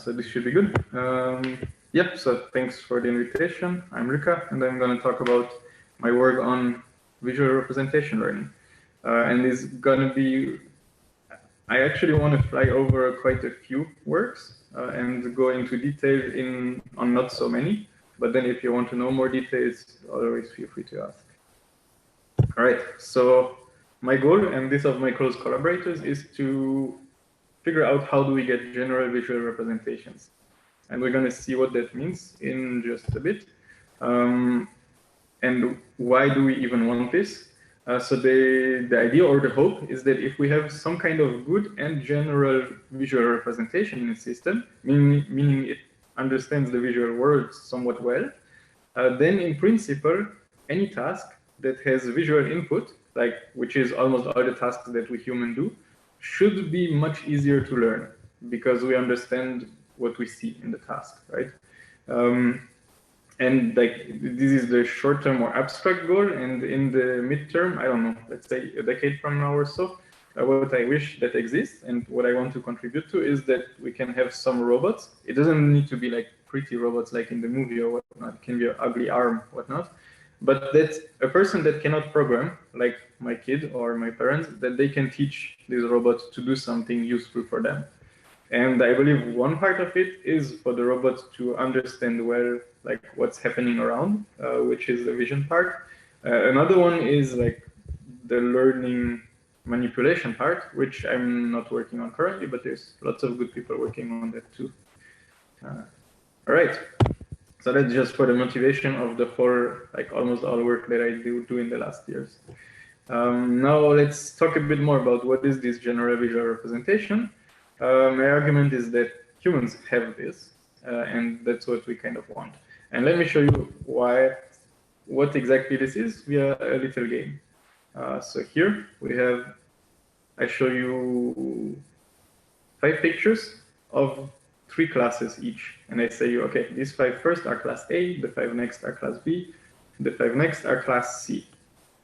So this should be good. Yep, so thanks for the invitation. I'm Luca, and I'm going to talk about my work on visual representation learning. And it's going to be, I actually want to fly over quite a few works and go into detail on not so many. But then if you want to know more details, always feel free to ask. All right, so my goal and this of my close collaborators is to figure out how do we get general visual representations. And we're going to see what that means in just a bit. And why do we even want this? So the idea or the hope is that if we have some kind of good and general visual representation in a system, meaning it understands the visual world somewhat well, then in principle, any task that has visual input, like which is almost all the tasks that we humans do, should be much easier to learn because we understand what we see in the task, right? And like this is the short-term or abstract goal, and in the midterm, I don't know, let's say a decade from now or so, what I wish that exists and what I want to contribute to is that we can have some robots. It doesn't need to be like pretty robots like in the movie or whatnot. It can be an ugly arm, whatnot. But that a person that cannot program, like my kid or my parents, that they can teach these robots to do something useful for them. And I believe one part of it is for the robots to understand well, like what's happening around, which is the vision part. Another one is like the learning manipulation part, which I'm not working on currently, but there's lots of good people working on that too. All right. So that's just for the motivation of the whole, like almost all work that I do in the last years. Now let's talk a bit more about what is this general visual representation. My argument is that humans have this, and that's what we kind of want. And let me show you what exactly this is via a little game. So here we have, I show you 5 pictures of 3 classes each. And I say, okay, these 5 first are class A, the 5 next are class B, the 5 next are class C.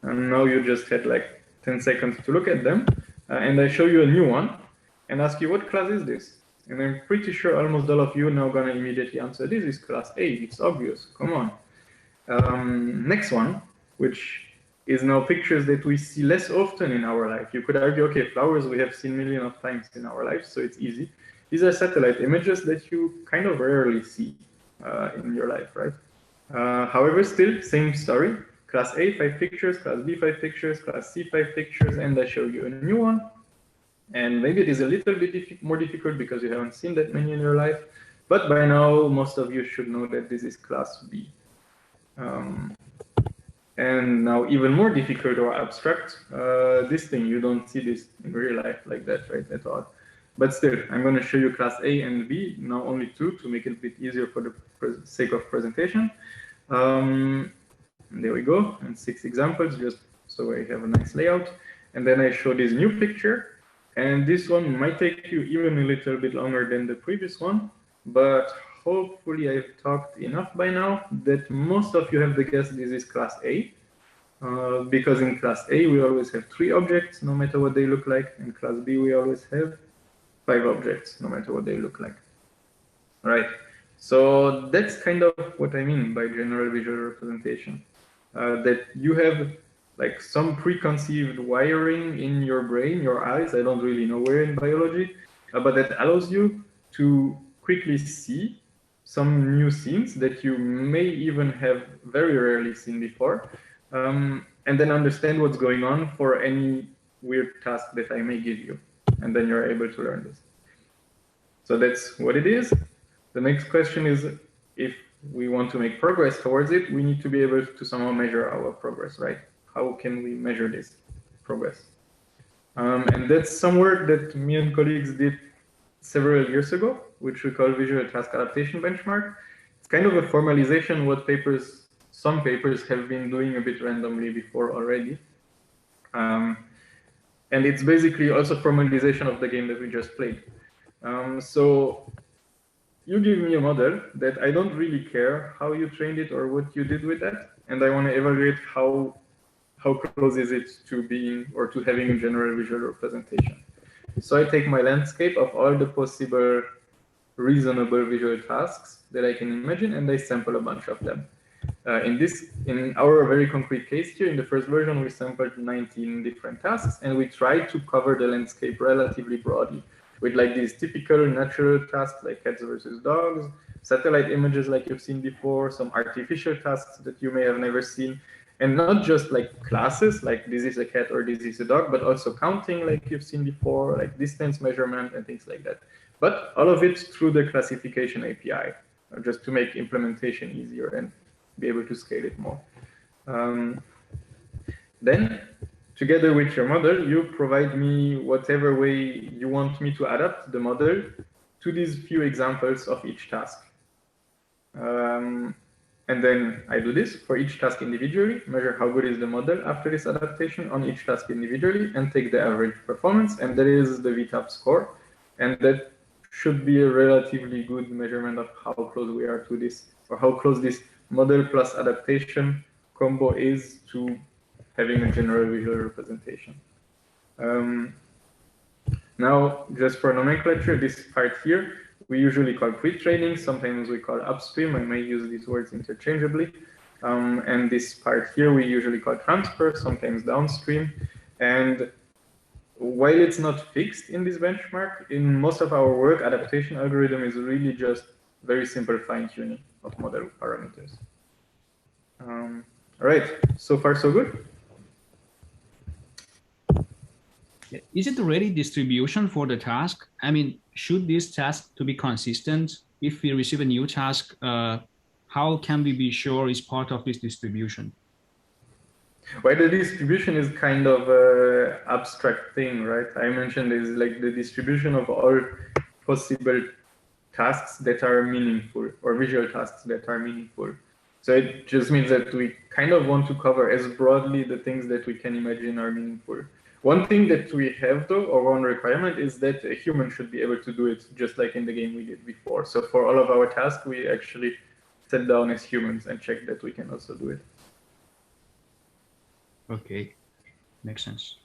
And now you just had like 10 seconds to look at them. And I show you a new one and ask you, what class is this? And I'm pretty sure almost all of you are now going to immediately answer, this is class A, it's obvious, come on. Next one, which is now pictures that we see less often in our life. You could argue, okay, flowers we have seen millions of times in our life, so it's easy. These are satellite images that you kind of rarely see in your life, right? However, still, same story. Class A, 5 pictures, class B, 5 pictures, class C, 5 pictures, and I show you a new one. And maybe it is a little bit more difficult because you haven't seen that many in your life. But by now, most of you should know that this is class B. And now even more difficult or abstract, this thing, you don't see this in real life like that, right, at all. But still, I'm going to show you class A and B, now only 2 to make it a bit easier for the sake of presentation. There we go, and 6 examples, just so I have a nice layout. And then I show this new picture. And this one might take you even a little bit longer than the previous one, but hopefully I've talked enough by now that most of you have the guess this is class A. Because in class A, we always have 3 objects, no matter what they look like. In class B, we always have 5 objects, no matter what they look like. All right, so that's kind of what I mean by general visual representation. That you have like some preconceived wiring in your brain, your eyes, I don't really know where in biology, but that allows you to quickly see some new scenes that you may even have very rarely seen before, and then understand what's going on for any weird task that I may give you. And then you're able to learn this. So that's what it is. The next question is, if we want to make progress towards it, we need to be able to somehow measure our progress, right? How can we measure this progress? And that's some work that me and colleagues did several years ago, which we call Visual Task Adaptation Benchmark. It's kind of a formalization of what some papers have been doing a bit randomly before already. And it's basically also formalization of the game that we just played. So you give me a model that I don't really care how you trained it or what you did with that, and I want to evaluate how close is it to being or to having a general visual representation. So I take my landscape of all the possible reasonable visual tasks that I can imagine, and I sample a bunch of them. In our very concrete case here, in the first version, we sampled 19 different tasks, and we tried to cover the landscape relatively broadly with like these typical natural tasks like cats versus dogs, satellite images like you've seen before, some artificial tasks that you may have never seen, and not just like classes like this is a cat or this is a dog, but also counting like you've seen before, like distance measurement and things like that. But all of it through the classification API, just to make implementation easier and be able to scale it more. Then, together with your model, you provide me whatever way you want me to adapt the model to these few examples of each task. And then I do this for each task individually, measure how good is the model after this adaptation on each task individually, and take the average performance, and that is the VTab score. And that should be a relatively good measurement of how close we are to this, or how close this model plus adaptation combo is to having a general visual representation. Now, just for nomenclature, this part here, we usually call pre-training, sometimes we call upstream, I may use these words interchangeably. And this part here, we usually call transfer, sometimes downstream. And while it's not fixed in this benchmark, in most of our work, adaptation algorithm is really just very simple fine-tuning of model parameters. All right, so far so good. Is it already distribution for the task? I mean, should this task to be consistent? If we receive a new task, how can we be sure it's part of this distribution? Well, the distribution is kind of an abstract thing, right? I mentioned is like the distribution of all possible tasks that are meaningful, or visual tasks that are meaningful. So it just means that we kind of want to cover as broadly the things that we can imagine are meaningful. One thing that we have though, or one requirement, is that a human should be able to do it just like in the game we did before. So for all of our tasks, we actually sit down as humans and check that we can also do it. Okay, makes sense.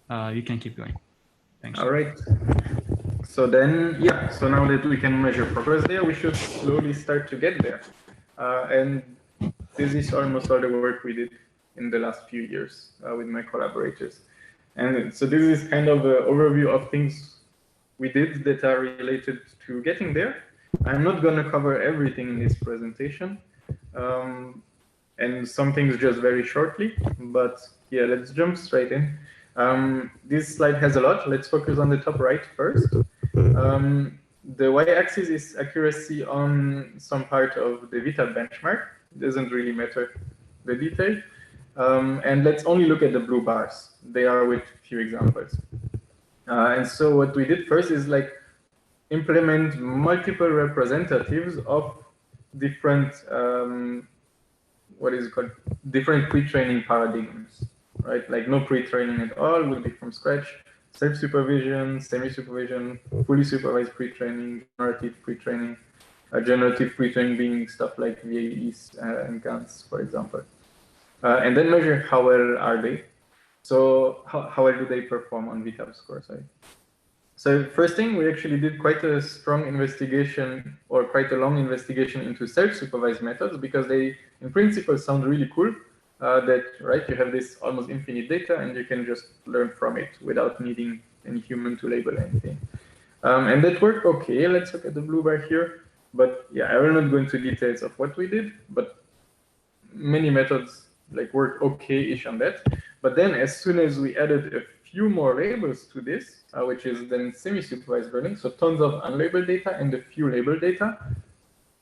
You can keep going. Thanks. All right. So then, yeah, so now that we can measure progress there, we should slowly start to get there. And this is almost all the work we did in the last few years with my collaborators. And so this is kind of an overview of things we did that are related to getting there. I'm not going to cover everything in this presentation, and some things just very shortly, but yeah, let's jump straight in. This slide has a lot. Let's focus on the top right first. The y-axis is accuracy on some part of the VTab benchmark. It doesn't really matter the detail. And let's only look at the blue bars. They are with few examples. And so what we did first is like implement multiple representatives of different, what is it called? Different pre-training paradigms, right? Like no pre-training at all, will be from scratch. Self-supervision, semi-supervision, fully supervised pre-training, generative pre-training. Generative pre-training being stuff like VAEs and GANs, for example. And then measure how well are they. So how well do they perform on VTab score, sorry. So first thing, we actually did quite a strong investigation, or quite a long investigation into self-supervised methods, because they, in principle, sound really cool. That, right, you have this almost infinite data, and you can just learn from it without needing any human to label anything. And that worked okay. Let's look at the blue bar here. But yeah, I will not go into details of what we did, but many methods like worked okay-ish on that. But then as soon as we added a few more labels to this, which is then semi-supervised learning, so tons of unlabeled data and a few labeled data,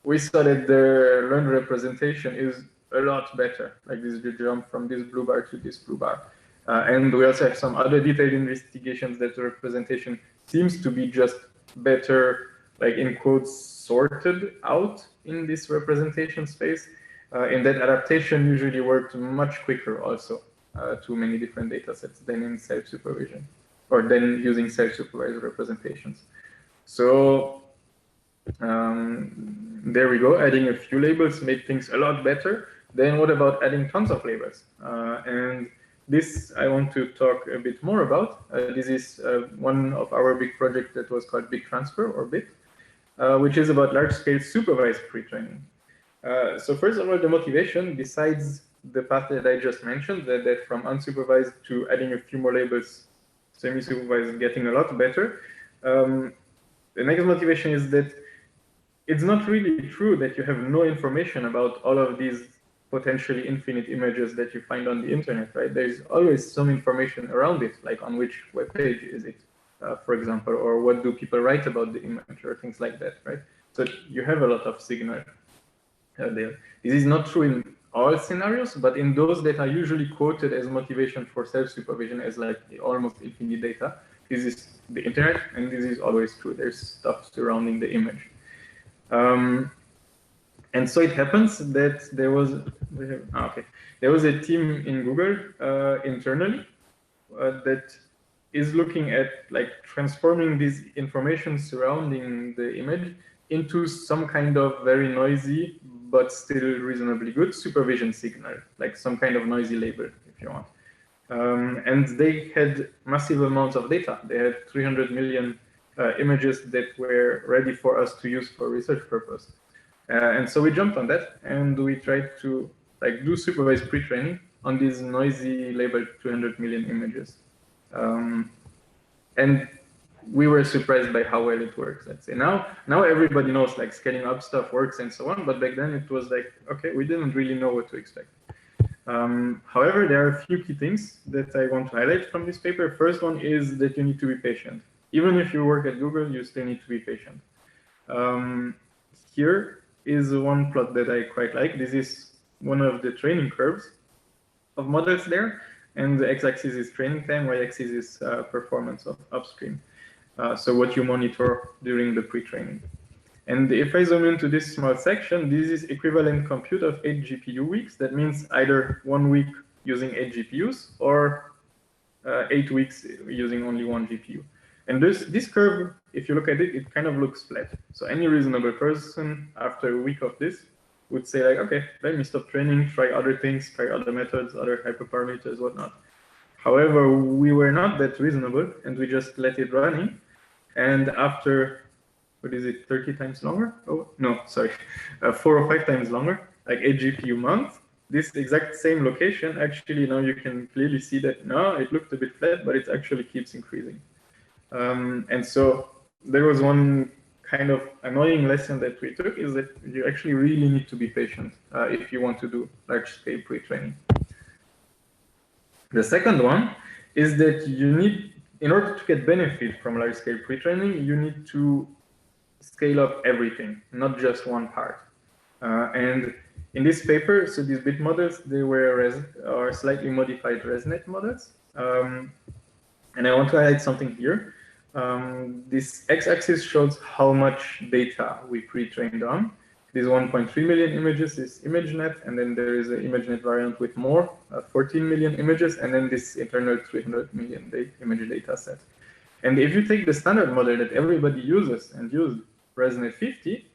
we saw that the learned representation is a lot better. Like this, you jump from this blue bar to this blue bar. And we also have some other detailed investigations that the representation seems to be just better, like in quotes, sorted out in this representation space. In that adaptation usually worked much quicker also to many different data sets than in self-supervision, or than using self-supervised representations. So there we go, adding a few labels made things a lot better. Then what about adding tons of labels? And this I want to talk a bit more about. This is one of our big projects that was called Big Transfer, or BIT, which is about large-scale supervised pre-training. So first of all, the motivation, besides the path that I just mentioned, that from unsupervised to adding a few more labels, semi-supervised, getting a lot better. The next motivation is that it's not really true that you have no information about all of these potentially infinite images that you find on the internet, right? There's always some information around it, like on which web page is it, for example, or what do people write about the image, or things like that, right? So you have a lot of signal there. This is not true in all scenarios, but in those that are usually quoted as motivation for self-supervision as like the almost infinite data, this is the internet, and this is always true. There's stuff surrounding the image. And so it happens that there was a team in Google internally that is looking at like transforming this information surrounding the image into some kind of very noisy but still reasonably good supervision signal, like some kind of noisy label, if you want. And they had massive amounts of data. They had 300 million images that were ready for us to use for research purpose. And so we jumped on that, and we tried to like do supervised pre-training on these noisy labeled 200 million images. And we were surprised by how well it works. Let's say now everybody knows like scaling up stuff works and so on, but back then it was like, okay, we didn't really know what to expect. However, there are a few key things that I want to highlight from this paper. First one is that you need to be patient. Even if you work at Google, you still need to be patient. Here is one plot that I quite like. This is one of the training curves of models there, and the x-axis is training time, y-axis is performance of upstream. So what you monitor during the pre-training. And if I zoom into this small section, this is equivalent compute of 8 GPU weeks. That means either 1 week using 8 GPUs or 8 weeks using only 1 GPU. And this curve, if you look at it, it kind of looks flat. So any reasonable person after a week of this would say like, okay, let me stop training, try other things, try other methods, other hyperparameters, whatnot. However, we were not that reasonable, and we just let it running. And after, what is it, 30 times longer? Oh, no, sorry, 4 or 5 times longer, like 8 GPU months, this exact same location, actually now you can clearly see that, no, it looked a bit flat, but it actually keeps increasing. And so there was one kind of annoying lesson that we took, is that you actually really need to be patient if you want to do large-scale pre-training. The second one is that you need, in order to get benefit from large-scale pre-training, you need to scale up everything, not just one part. And in this paper, so these bit models, they were slightly modified ResNet models. And I want to highlight something here. This x-axis shows how much data we pre-trained on. This 1.3 million images is ImageNet, and then there is an ImageNet variant with more, 14 million images, and then this internal 300 million image data set. And if you take the standard model that everybody uses and use ResNet 50,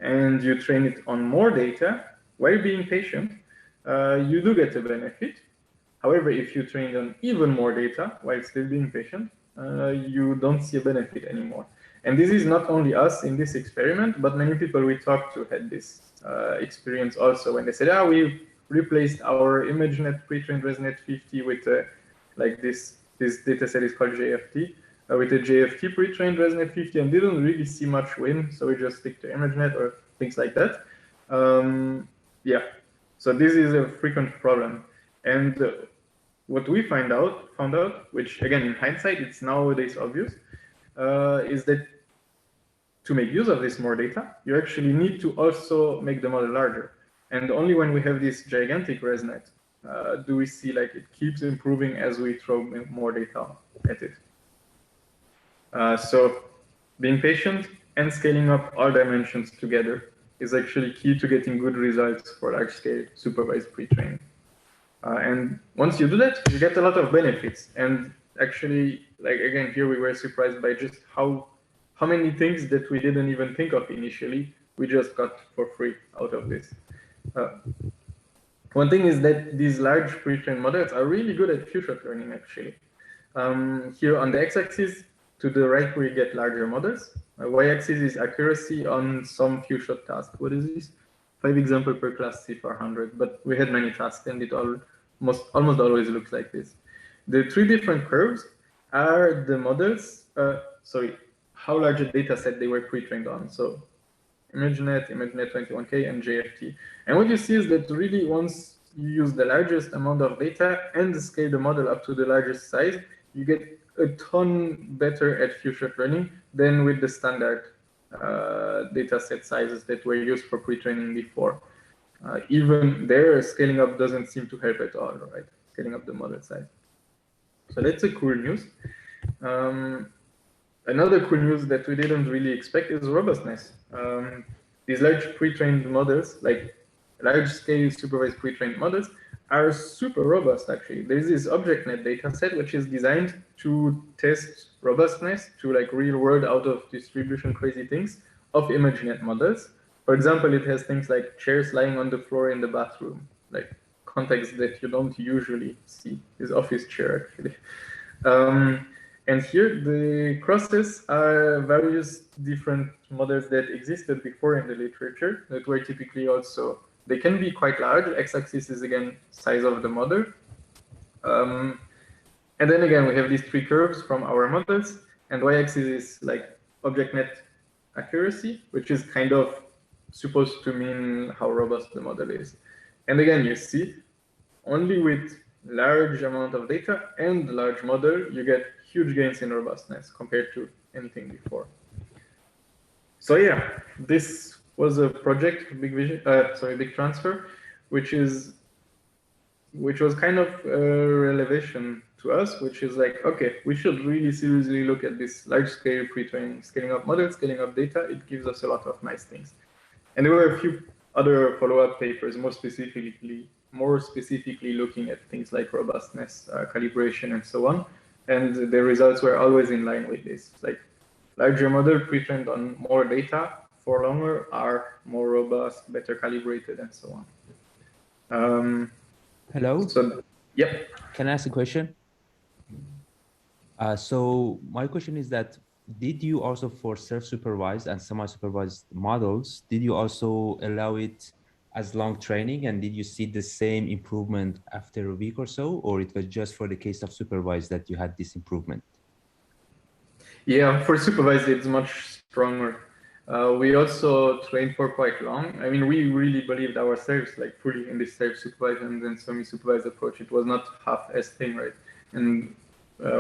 and you train it on more data, while being patient, you do get a benefit. However, if you train on even more data while still being patient, you don't see a benefit anymore. And this is not only us in this experiment, but many people we talked to had this experience also, when they said, we replaced our ImageNet pre-trained ResNet 50 with like this data set is called JFT, with a JFT pre-trained ResNet 50, and didn't really see much win, so we just stick to ImageNet or things like that. Yeah, so this is a frequent problem. And what we found out, which again in hindsight it's nowadays obvious, is that to make use of this more data, you actually need to also make the model larger. And only when we have this gigantic ResNet do we see like it keeps improving as we throw more data at it. So being patient and scaling up all dimensions together is actually key to getting good results for large-scale supervised pre-training. And once you do that, you get a lot of benefits. And actually, like again, here we were surprised by just how many things that we didn't even think of initially, we just got for free out of this. One thing is that these large pre-trained models are really good at few-shot learning, actually. Here on the x-axis, to the right, we get larger models. Y-axis is accuracy on some few-shot task. What is this? 5 examples per class C for 100, but we had many tasks, and it almost always looks like this. The 3 different curves are the models, how large a data set they were pre-trained on. So ImageNet, ImageNet 21K, and JFT. And what you see is that really once you use the largest amount of data and scale the model up to the largest size, you get a ton better at few-shot learning than with the standard data set sizes that were used for pre-training before. Even there, scaling up doesn't seem to help at all, right? Scaling up the model size. So that's a cool news. Another cool news that we didn't really expect is robustness. These large pre-trained models, like large-scale supervised pre-trained models, are super robust, actually. There's this ObjectNet dataset, which is designed to test robustness to like real-world out-of-distribution crazy things of ImageNet models. For example, it has things like chairs lying on the floor in the bathroom, like context that you don't usually see, this office chair, actually. And here the crosses are various different models that existed before in the literature that were typically also, they can be quite large. X-axis is again size of the model. And then again, we have these 3 curves from our models, and Y-axis is like ObjectNet accuracy, which is kind of supposed to mean how robust the model is. And again, you see, only with large amount of data and large model, you get huge gains in robustness compared to anything before. So yeah, this was a project, Big Transfer, which was kind of a revelation to us, which is like, okay, we should really seriously look at this large-scale pre-training, scaling up models, scaling up data. It gives us a lot of nice things. And there were a few other follow-up papers, more specifically looking at things like robustness, calibration, and so on. And the results were always in line with this. Like larger model pre-trained on more data for longer are more robust, better calibrated, and so on. Hello? So, yep. Can I ask a question? So my question is that, did you also, for self-supervised and semi-supervised models, did you also allow it as long training, and did you see the same improvement after a week or so, or it was just for the case of supervised that you had this improvement? Yeah, for supervised, it's much stronger. We also trained for quite long. I mean, we really believed ourselves like fully in this self-supervised and then semi-supervised approach. It was not half-assed thing, right? And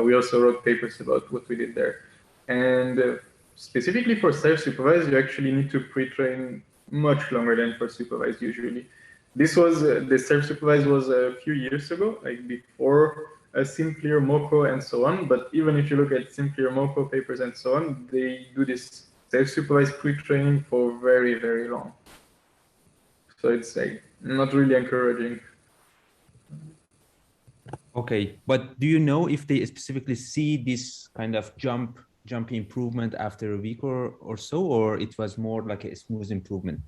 we also wrote papers about what we did there. And specifically for self-supervised, you actually need to pre-train much longer than for supervised usually. This was, the self-supervised was a few years ago, like before Simpler, MoCo, and so on. But even if you look at Simpler, MoCo papers and so on, they do this self-supervised pre-training for very, very long. So it's like not really encouraging. Okay, but do you know if they specifically see this kind of jump improvement after a week or so, or it was more like a smooth improvement?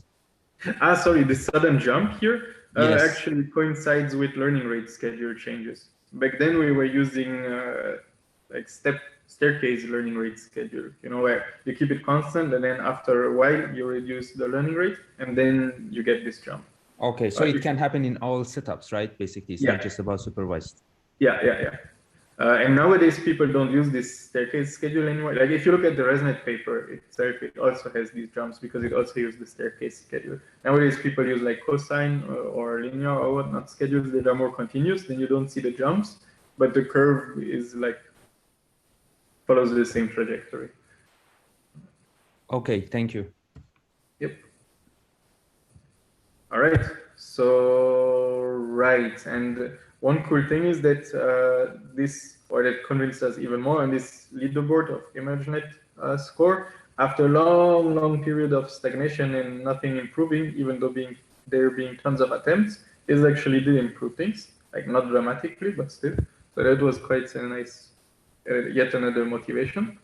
Sorry, the sudden jump here Yes. actually coincides with learning rate schedule changes. Back then we were using like staircase learning rate schedule, you know, where you keep it constant and then after a while you reduce the learning rate and then you get this jump. Okay, so it can happen in all setups, right? Basically, it's not just about supervised. Yeah. And nowadays people don't use this staircase schedule anymore. Like if you look at the ResNet paper itself, it also has these jumps because it also uses the staircase schedule. Nowadays people use like cosine or linear or whatnot schedules that are more continuous, then you don't see the jumps, but the curve is like follows the same trajectory. Okay, thank you. Yep. All right. So, right. And one cool thing is that that convinced us even more on this leaderboard of ImageNet score, after a long period of stagnation and nothing improving, even though there being tons of attempts, is actually did improve things, like not dramatically, but still. So that was quite a nice, yet another motivation.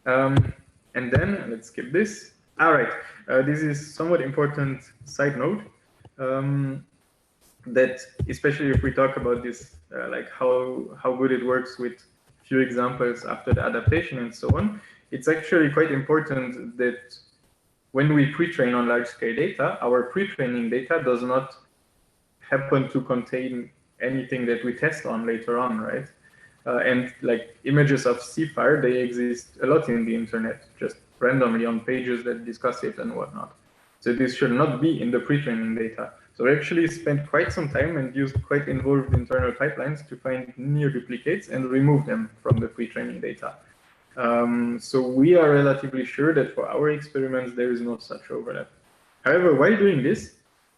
And then let's skip this. All right, this is somewhat important side note. that, especially if we talk about this, like how good it works with few examples after the adaptation and so on, it's actually quite important that when we pre-train on large-scale data, our pre-training data does not happen to contain anything that we test on later on, right? And like images of sea fire, they exist a lot in the internet, just randomly on pages that discuss it and whatnot. So this should not be in the pre-training data. So we actually spent quite some time and used quite involved internal pipelines to find near duplicates and remove them from the pre-training data. So we are relatively sure that for our experiments, there is no such overlap. However, while doing this,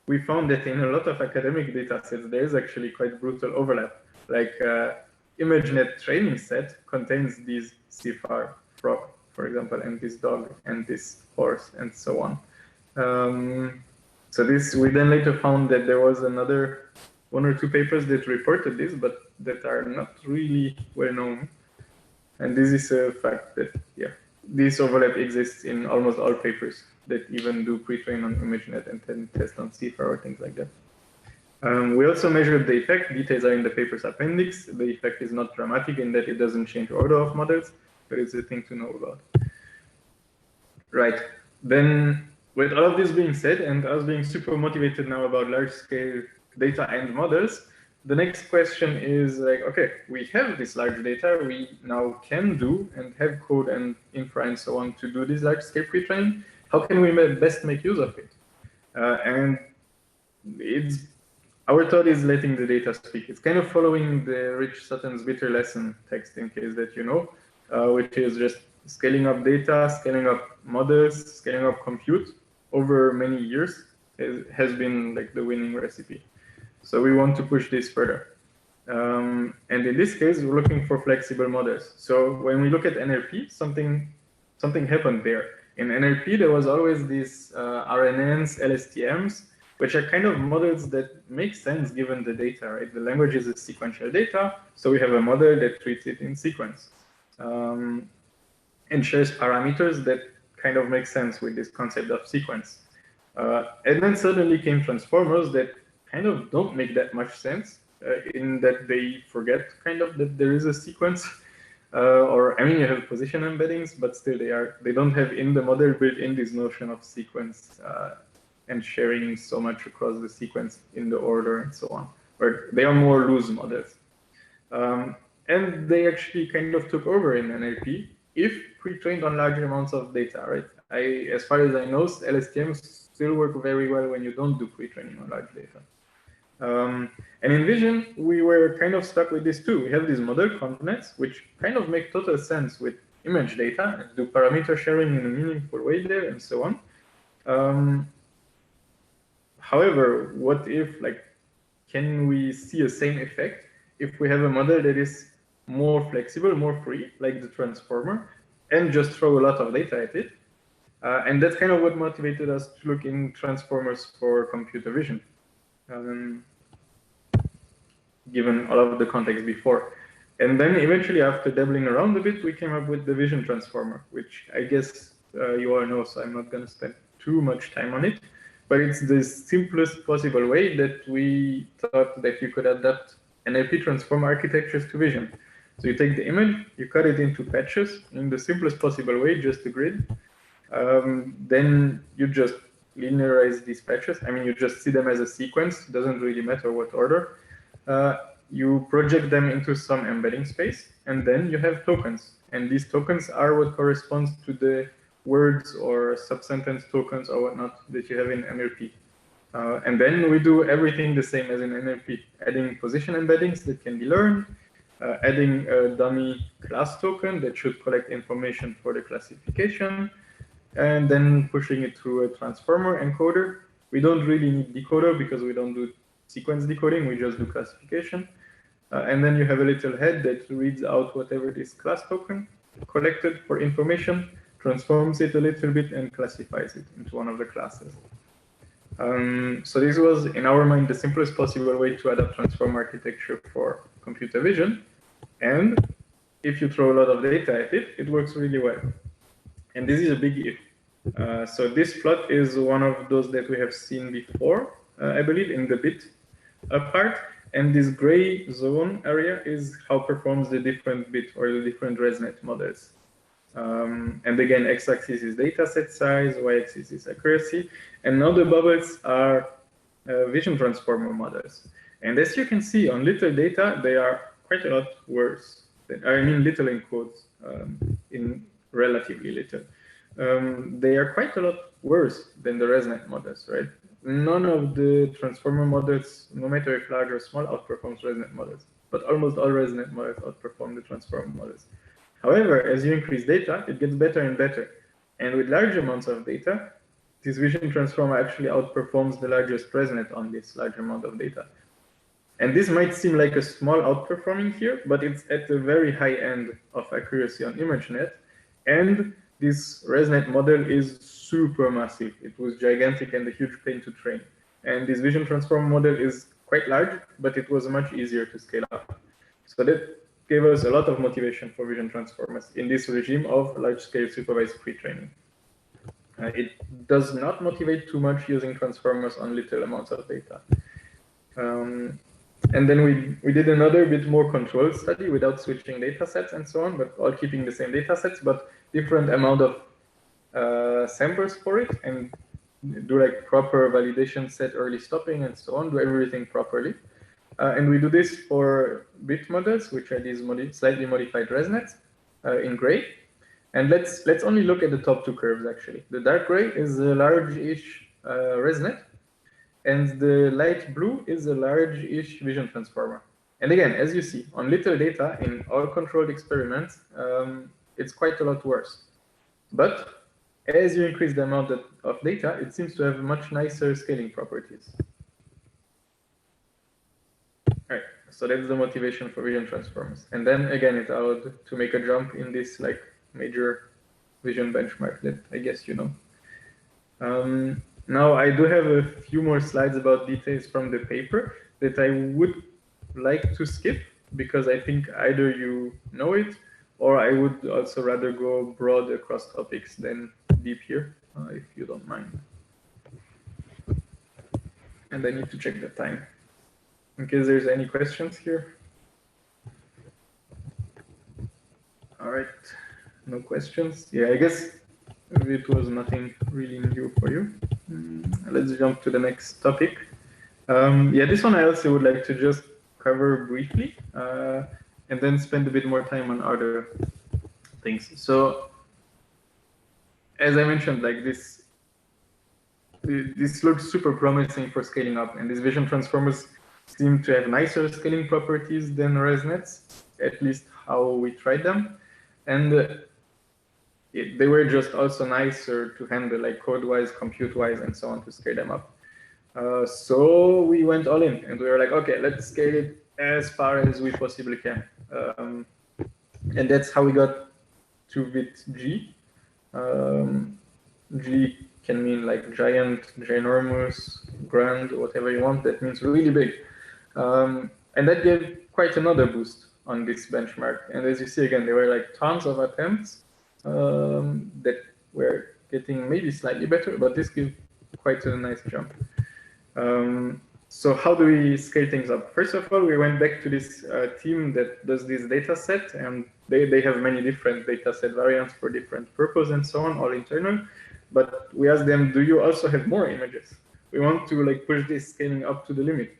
we found that in a lot of academic data sets, there is actually quite brutal overlap. Like ImageNet training set contains these seafarer frog, for example, and this dog and this horse and so on. So this, we then later found that there was another 1 or 2 papers that reported this, but that are not really well known. And this is a fact that, yeah, this overlap exists in almost all papers that even do pre-train on ImageNet and then test on seafarer or things like that. We also measured the effect. Details are in the paper's appendix. The effect is not dramatic in that it doesn't change order of models, but it's a thing to know about. Right. Then, with all of this being said, and us being super motivated now about large-scale data and models, the next question is like, okay, we have this large data, we now can do and have code and infra and so on to do this large-scale pre-training. How can we best make use of it? And our thought is letting the data speak. It's kind of following the Rich Sutton's bitter lesson text, in case that you know, which is just scaling up data, scaling up models, scaling up compute over many years has been like the winning recipe. So we want to push this further. And in this case, we're looking for flexible models. So when we look at NLP, something happened there. In NLP, there was always these RNNs, LSTMs, which are kind of models that make sense given the data, right? The language is a sequential data, so we have a model that treats it in sequence and shares parameters that kind of make sense with this concept of sequence. And then suddenly came transformers that kind of don't make that much sense in that they forget kind of that there is a sequence. Or I mean, you have position embeddings, but still they don't have in the model built in this notion of sequence and sharing so much across the sequence in the order and so on, where they are more loose models. And they actually kind of took over in NLP if pre-trained on large amounts of data, right? As far as I know, LSTMs still work very well when you don't do pre-training on large data. And in Vision, we were kind of stuck with this too. We have these model convnets, which kind of make total sense with image data, and do parameter sharing in a meaningful way there, and so on. However, what if, like, can we see a same effect if we have a model that is more flexible, more free, like the transformer, and just throw a lot of data at it? And that's kind of what motivated us to look in transformers for computer vision. Given all of the context before. And then eventually, after dabbling around a bit, we came up with the VisionTransformer, which I guess you all know, so I'm not going to spend too much time on it. But it's the simplest possible way that we thought that you could adapt NLP transformer architectures to vision. So you take the image, you cut it into patches in the simplest possible way, just a grid. Then you just linearize these patches. I mean, you just see them as a sequence. It doesn't really matter what order. You project them into some embedding space, and then you have tokens. And these tokens are what corresponds to the words or sub-sentence tokens or whatnot that you have in NLP. And then we do everything the same as in NLP, adding position embeddings that can be learned, adding a dummy class token that should collect information for the classification, and then pushing it through a transformer encoder. We don't really need decoder because we don't do sequence decoding, we just do classification. And then you have a little head that reads out whatever this class token collected for information, transforms it a little bit, and classifies it into one of the classes. So this was, in our mind, the simplest possible way to adapt transform architecture for computer vision. And if you throw a lot of data at it, it works really well. And this is a big if. So this plot is one of those that we have seen before, I believe, in the bit. apart, and this gray zone area is how performs the different bit or the different ResNet models. And again, x-axis is data set size, y-axis is accuracy, and now the bubbles are VisionTransformer models. And as you can see on little data, they are quite a lot worse. I mean, little in quotes, in relatively little. They are quite a lot worse than the ResNet models, right? None of the transformer models, no matter if large or small, outperforms ResNet models. But almost all ResNet models outperform the transformer models. However, as you increase data, it gets better and better. And with large amounts of data, this VisionTransformer actually outperforms the largest ResNet on this large amount of data. And this might seem like a small outperforming here, but it's at the very high end of accuracy on ImageNet. And this ResNet model is super massive. It was gigantic and a huge pain to train. And this VisionTransformer model is quite large, but it was much easier to scale up. So that gave us a lot of motivation for VisionTransformers in this regime of large-scale supervised pre-training. It does not motivate too much using transformers on little amounts of data. And then we did another bit more controlled study without switching data sets and so on, but all keeping the same data sets, but different amount of samples for it, and do like proper validation, set early stopping and so on, do everything properly. And we do this for bit models, which are these slightly modified ResNets in gray. And let's only look at the top two curves, actually. The dark gray is a large-ish ResNet, and the light blue is a large-ish VisionTransformer. And again, as you see, on little data in all controlled experiments, it's quite a lot worse. But as you increase the amount of data, it seems to have much nicer scaling properties. All right, so that's the motivation for VisionTransformers. And then again, it allowed to make a jump in this like major vision benchmark that I guess you know. Now I do have a few more slides about details from the paper that I would like to skip because I think either you know it or I would also rather go broad across topics than deep here, if you don't mind. And I need to check the time in case there's any questions here. All right, no questions. Yeah, I guess it was nothing really new for you. Let's jump to the next topic. Yeah, this one I also would like to just cover briefly and then spend a bit more time on other things. So, as I mentioned, like this looks super promising for scaling up, and these VisionTransformers seem to have nicer scaling properties than ResNets, at least how we tried them. And they were just also nicer to handle, like code-wise, compute-wise, and so on, to scale them up. So we went all in, and we were like, okay, let's scale it as far as we possibly can. And that's how we got to bit G. G can mean like giant, ginormous, grand, whatever you want. That means really big. And that gave quite another boost on this benchmark. And as you see, again, there were like tons of attempts that were getting maybe slightly better, but this gives quite a nice jump. So how do we scale things up? First of all, we went back to this team that does this data set, and they have many different data set variants for different purpose and so on, all internal. But we asked them, do you also have more images? We want to like push this scaling up to the limit.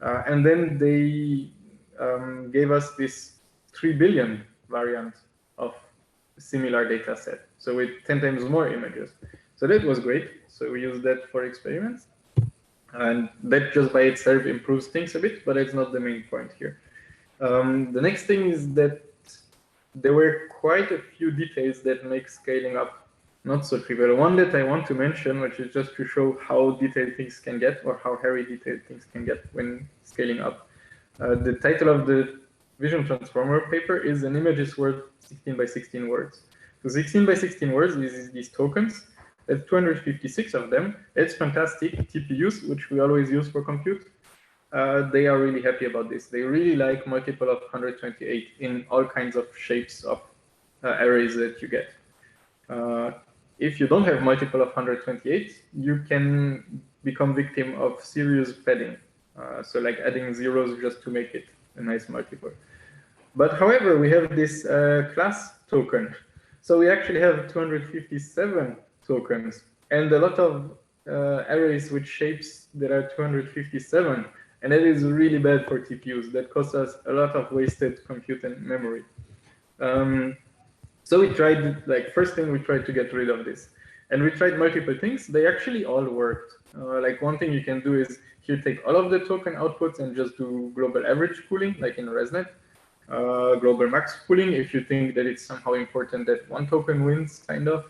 And then they gave us this 3 billion variant of similar data set. So with 10 times more images. So that was great. So we used that for experiments. And that just by itself improves things a bit, but it's not the main point here. The next thing is that there were quite a few details that make scaling up not so trivial. One that I want to mention, which is just to show how detailed things can get, or how hairy detailed things can get when scaling up. The title of the VisionTransformer paper is an image is worth 16 by 16 words. So 16 by 16 words is these tokens. There's 256 of them. It's fantastic. TPUs, which we always use for compute, they are really happy about this. They really like multiple of 128 in all kinds of shapes of arrays that you get. If you don't have multiple of 128, you can become victim of serious padding. So like adding zeros just to make it a nice multiple. But however, we have this class token. So we actually have 257 tokens and a lot of arrays with shapes that are 257. And that is really bad for TPUs. That costs us a lot of wasted compute and memory. So we tried, like, first thing we tried to get rid of this. And we tried multiple things. They actually all worked. Like one thing you can do is here take all of the token outputs and just do global average pooling, like in ResNet. Global max pooling if you think that it's somehow important that one token wins, kind of.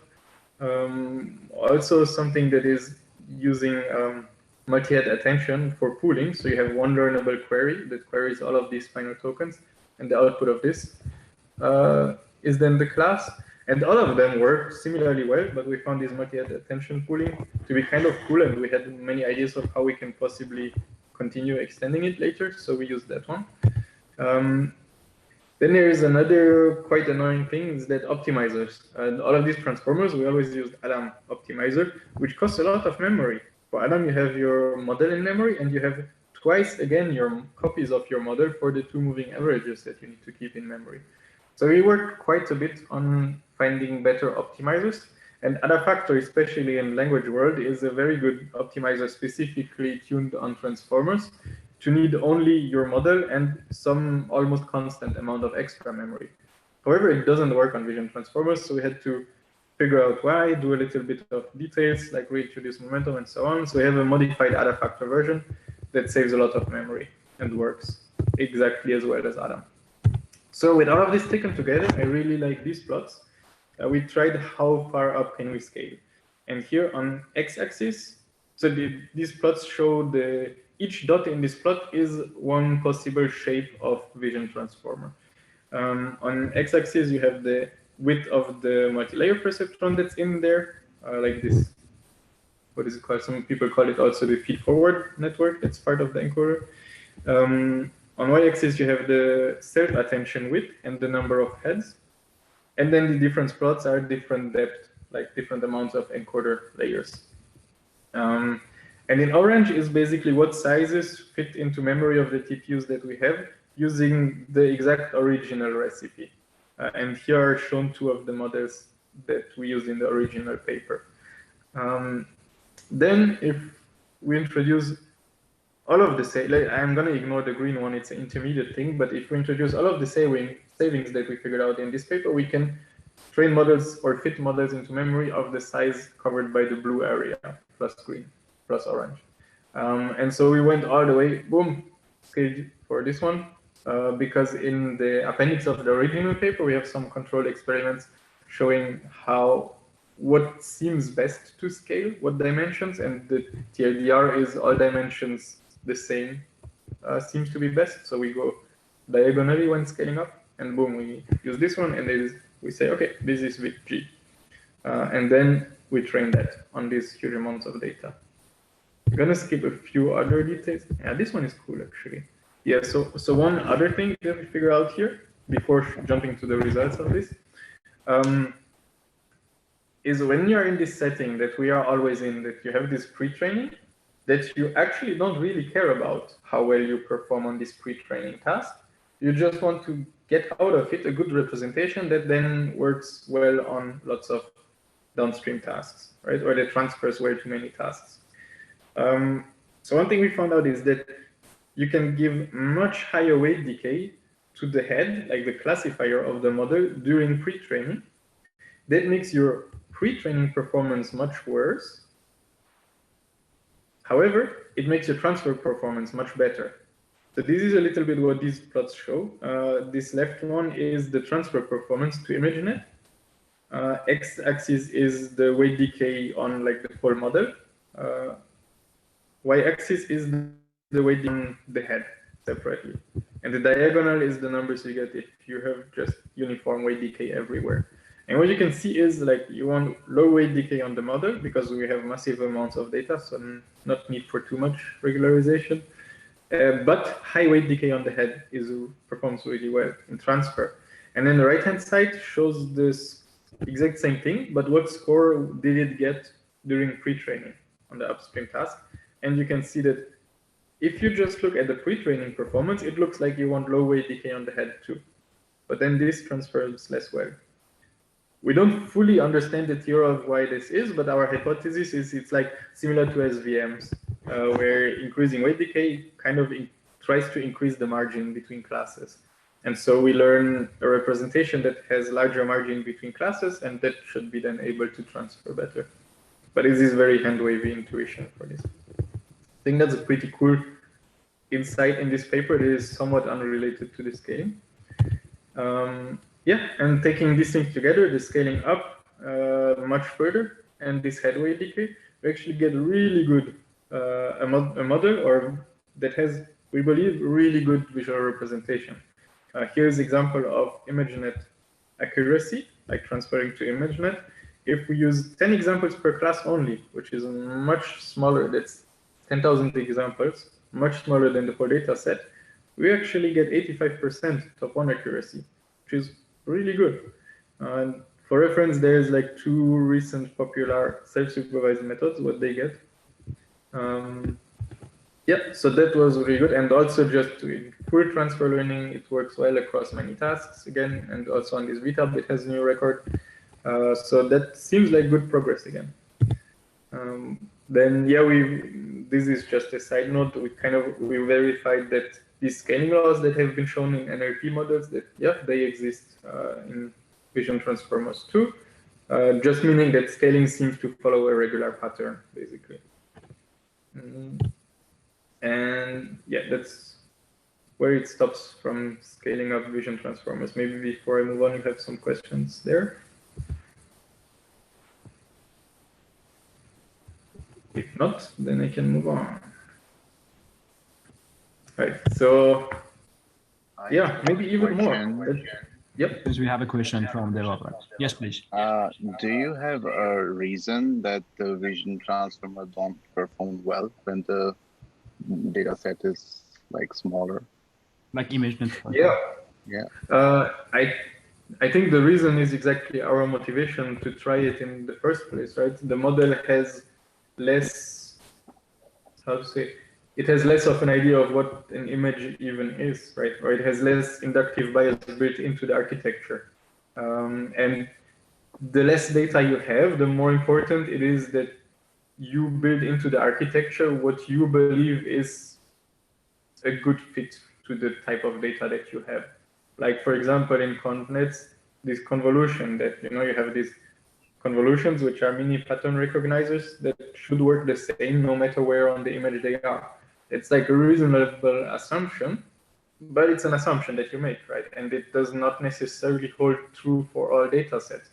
Also something that is using multi-head attention for pooling. So you have one learnable query that queries all of these final tokens, and the output of this is then the class. And all of them work similarly well, but we found this multi-head attention pooling to be kind of cool, and we had many ideas of how we can possibly continue extending it later, so we used that one. Then there is another quite annoying thing, is that optimizers. And all of these transformers, we always used Adam optimizer, which costs a lot of memory. For Adam, you have your model in memory, and you have twice again your copies of your model for the two moving averages that you need to keep in memory. So we worked quite a bit on finding better optimizers. And Adafactor, especially in language world, is a very good optimizer specifically tuned on transformers to need only your model and some almost constant amount of extra memory. However, it doesn't work on VisionTransformers, so we had to figure out why, do a little bit of details, like reintroduce momentum and so on. So we have a modified Adafactor version that saves a lot of memory and works exactly as well as Adam. So with all of this taken together, I really like these plots. We tried how far up can we scale. And here on x-axis, so these plots show each dot in this plot is one possible shape of VisionTransformer. On x-axis, you have the width of the multi-layer perceptron that's in there, like this. What is it called? Some people call it also the feed-forward network. That's part of the encoder. On y-axis, you have the self-attention width and the number of heads. And then the different plots are different depth, like different amounts of encoder layers. And in orange is basically what sizes fit into memory of the TPUs that we have using the exact original recipe. And here are shown two of the models that we used in the original paper. Then if we introduce all of the, like, I'm going to ignore the green one, it's an intermediate thing, but if we introduce all of the savings that we figured out in this paper, we can train models or fit models into memory of the size covered by the blue area, plus green, plus orange. And so we went all the way, boom, scaled for this one, because in the appendix of the original paper, we have some controlled experiments showing what seems best to scale, what dimensions, and the TLDR is all dimensions the same, seems to be best. So we go diagonally when scaling up, and boom, we use this one, and we say, okay, this is with G. And then we train that on these huge amounts of data. I'm gonna skip a few other details. Yeah, this one is cool, actually. Yeah, so one other thing that we figure out here, before jumping to the results of this, is when you're in this setting that we are always in, that you have this pre-training, that you actually don't really care about how well you perform on this pre-training task. You just want to get out of it a good representation that then works well on lots of downstream tasks, right? Or that transfers well to many tasks. So one thing we found out is that you can give much higher weight decay to the head, like the classifier of the model during pre-training. That makes your pre-training performance much worse. However, it makes your transfer performance much better. So this is a little bit what these plots show. This left one is the transfer performance to ImageNet. X-axis is the weight decay on like the whole model. Y-axis is the weight on the head separately. And the diagonal is the numbers you get if you have just uniform weight decay everywhere. And what you can see is like you want low weight decay on the model because we have massive amounts of data, so not need for too much regularization. But high weight decay on the head performs really well in transfer. And then the right-hand side shows this exact same thing, but what score did it get during pre-training on the upstream task? And you can see that if you just look at the pre-training performance, it looks like you want low weight decay on the head too. But then this transfers less well. We don't fully understand the theory of why this is, but our hypothesis is it's like similar to SVMs, where increasing weight decay kind of tries to increase the margin between classes. And so we learn a representation that has larger margin between classes, and that should be then able to transfer better. But it is very hand-wavy intuition for this. I think that's a pretty cool insight in this paper. It is somewhat unrelated to the scaling. Yeah, and taking these things together, the scaling up much further, and this head weight decay, we actually get really good a model or that has, we believe, really good visual representation. Here's an example of ImageNet accuracy, like transferring to ImageNet. If we use 10 examples per class only, which is much smaller, that's 10,000 examples, much smaller than the whole data set, we actually get 85% top one accuracy, which is really good. And for reference, there's like 2 recent popular self-supervised methods, what they get. Yeah, so that was really good. And also just in full transfer learning, it works well across many tasks again. And also on this VTab, it has a new record. So that seems like good progress again. Then, yeah, this is just a side note. We verified that these scaling laws that have been shown in NLP models, that, yeah, they exist in VisionTransformers too. Just meaning that scaling seems to follow a regular pattern, basically. And yeah, that's where it stops from scaling up VisionTransformers. Maybe before I move on, you have some questions there. If not, then I can move on. Right, so yeah, maybe even more. Yep. Because we have a question from the Robert. Yes, please. Do you have a reason that the VisionTransformer don't perform well when the data set is like smaller? Like ImageNet. Yeah. Yeah. I think the reason is exactly our motivation to try it in the first place, right? The model has less, how to say, it has less of an idea of what an image even is, right? Or it has less inductive bias built into the architecture. And the less data you have, the more important it is that you build into the architecture what you believe is a good fit to the type of data that you have. Like, for example, in ConvNets, this convolution that, you have these convolutions, which are mini pattern recognizers that should work the same no matter where on the image they are. It's like a reasonable assumption, but it's an assumption that you make, right? And it does not necessarily hold true for all data sets.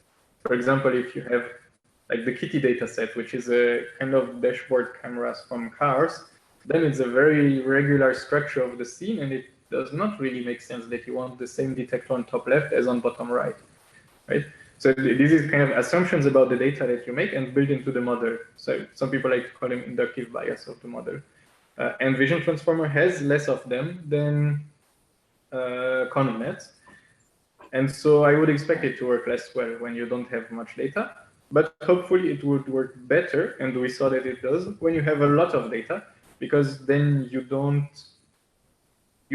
For example, if you have like the Kitty data set, which is a kind of dashboard cameras from cars, then it's a very regular structure of the scene, and it does not really make sense that you want the same detector on top left as on bottom right, right? So this is kind of assumptions about the data that you make and build into the model. So some people like to call them inductive bias of the model. And VisionTransformer has less of them than ConvNet. And so I would expect it to work less well when you don't have much data. But hopefully it would work better, and we saw that it does, when you have a lot of data, because then you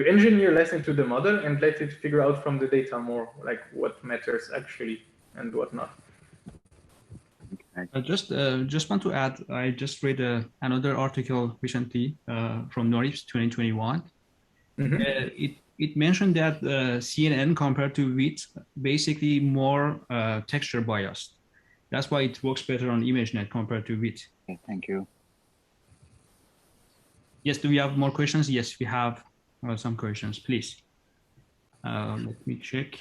engineer less into the model and let it figure out from the data more, like what matters actually and what not. I just want to add, I just read another article recently from Norwich 2021. Mm-hmm. It mentioned that CNN compared to ViT basically more texture biased. That's why it works better on ImageNet compared to ViT. Okay, thank you. Yes, do we have more questions? Yes, we have some questions, please. Let me check.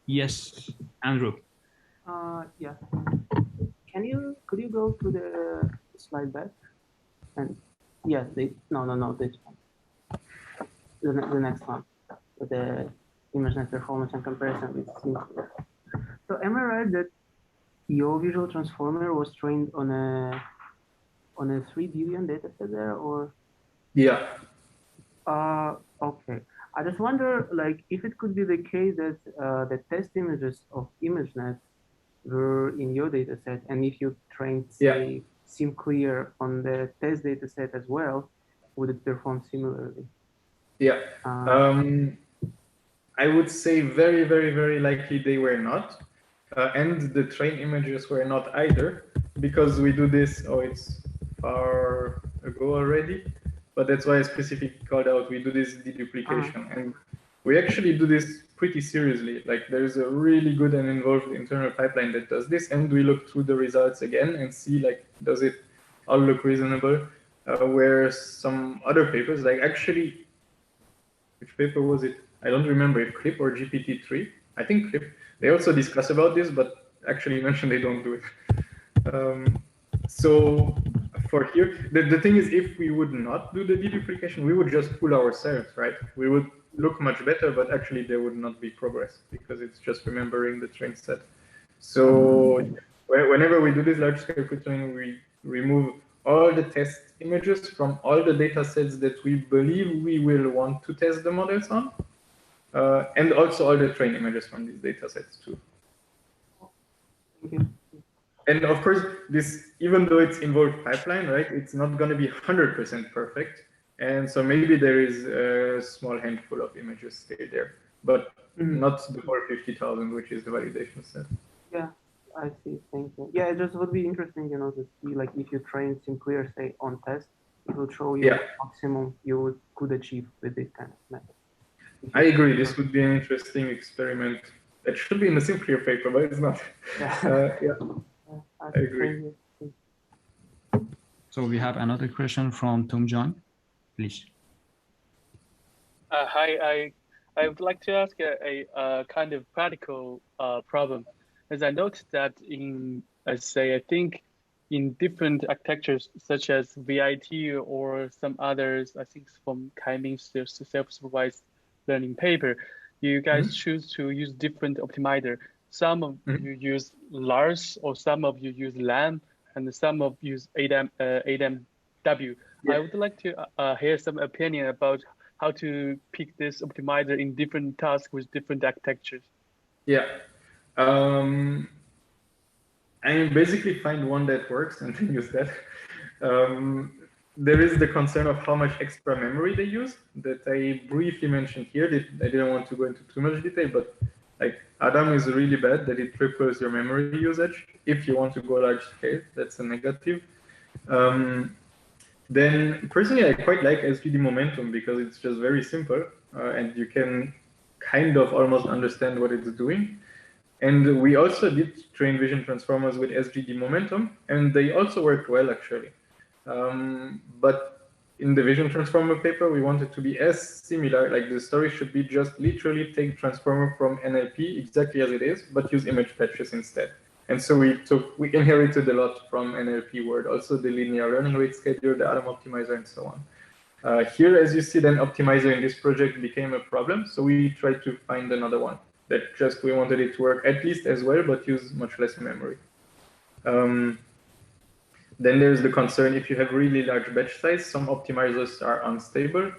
Yes, Andrew. Yeah. Could you go to the slide back? And yeah, this one. The next one. With the ImageNet performance and comparison with SimClear. So am I right that your visual transformer was trained on a 3 billion data set there, or? Yeah. Okay. I just wonder, like, if it could be the case that the test images of ImageNet were in your data set, and if you trained, say, SimClear on the test data set as well, would it perform similarly? Yeah. I would say very, very, very likely they were not. And the train images were not either, because we do this, oh, it's far ago already, but that's why I specifically called out, we do this deduplication. And we actually do this pretty seriously. Like there's a really good and involved internal pipeline that does this, and we look through the results again and see, like, does it all look reasonable? Where some other papers, like actually, which paper was it? I don't remember if CLIP or GPT-3. I think CLIP. They also discuss about this, but actually mention they don't do it. So for here, the thing is, if we would not do the deduplication, we would just pull ourselves, right? We would look much better, but actually there would not be progress because it's just remembering the train set. So whenever we do this large-scale pre-training, we remove all the test images from all the data sets that we believe we will want to test the models on, and also all the train images from these data sets too. And of course, this, even though it's involved pipeline, right, it's not going to be 100% perfect. And so maybe there is a small handful of images still there, but not the whole 50,000, which is the validation set. Yeah, I see. Thank you. Yeah, it just would be interesting, you know, to see, like, if you train SimClear, say, on test, it will show you maximum you could achieve with this kind of method. I agree. This would be an interesting experiment. It should be in the SimClear paper, but it's not. I agree. So we have another question from Tom John, please. Hi, I would like to ask a kind of practical problem, as I noticed that in, I think in different architectures such as VIT or some others, I think from Kai Ming's self-supervised learning paper, you guys choose to use different optimizer. Some of you use Lars, or some of you use LAM, and some of you use ADAMW. I would like to hear some opinion about how to pick this optimizer in different tasks with different architectures. Yeah. I mean, basically find one that works and then use that. There is the concern of how much extra memory they use that I briefly mentioned here. I didn't want to go into too much detail, but like Adam is really bad that it triples your memory usage. If you want to go large scale, that's a negative. Then personally, I quite like SGD momentum because it's just very simple and you can kind of almost understand what it's doing. And we also did train VisionTransformers with SGD momentum, and they also worked well actually. But in the VisionTransformer paper, we wanted to be as similar, like the story should be just literally take transformer from NLP exactly as it is, but use image patches instead. And so we inherited a lot from NLP world, also the linear learning rate schedule, the Adam optimizer, and so on. Here, as you see, then optimizer in this project became a problem. So we tried to find another one that just, we wanted it to work at least as well, but use much less memory. Then there's the concern, if you have really large batch size, some optimizers are unstable,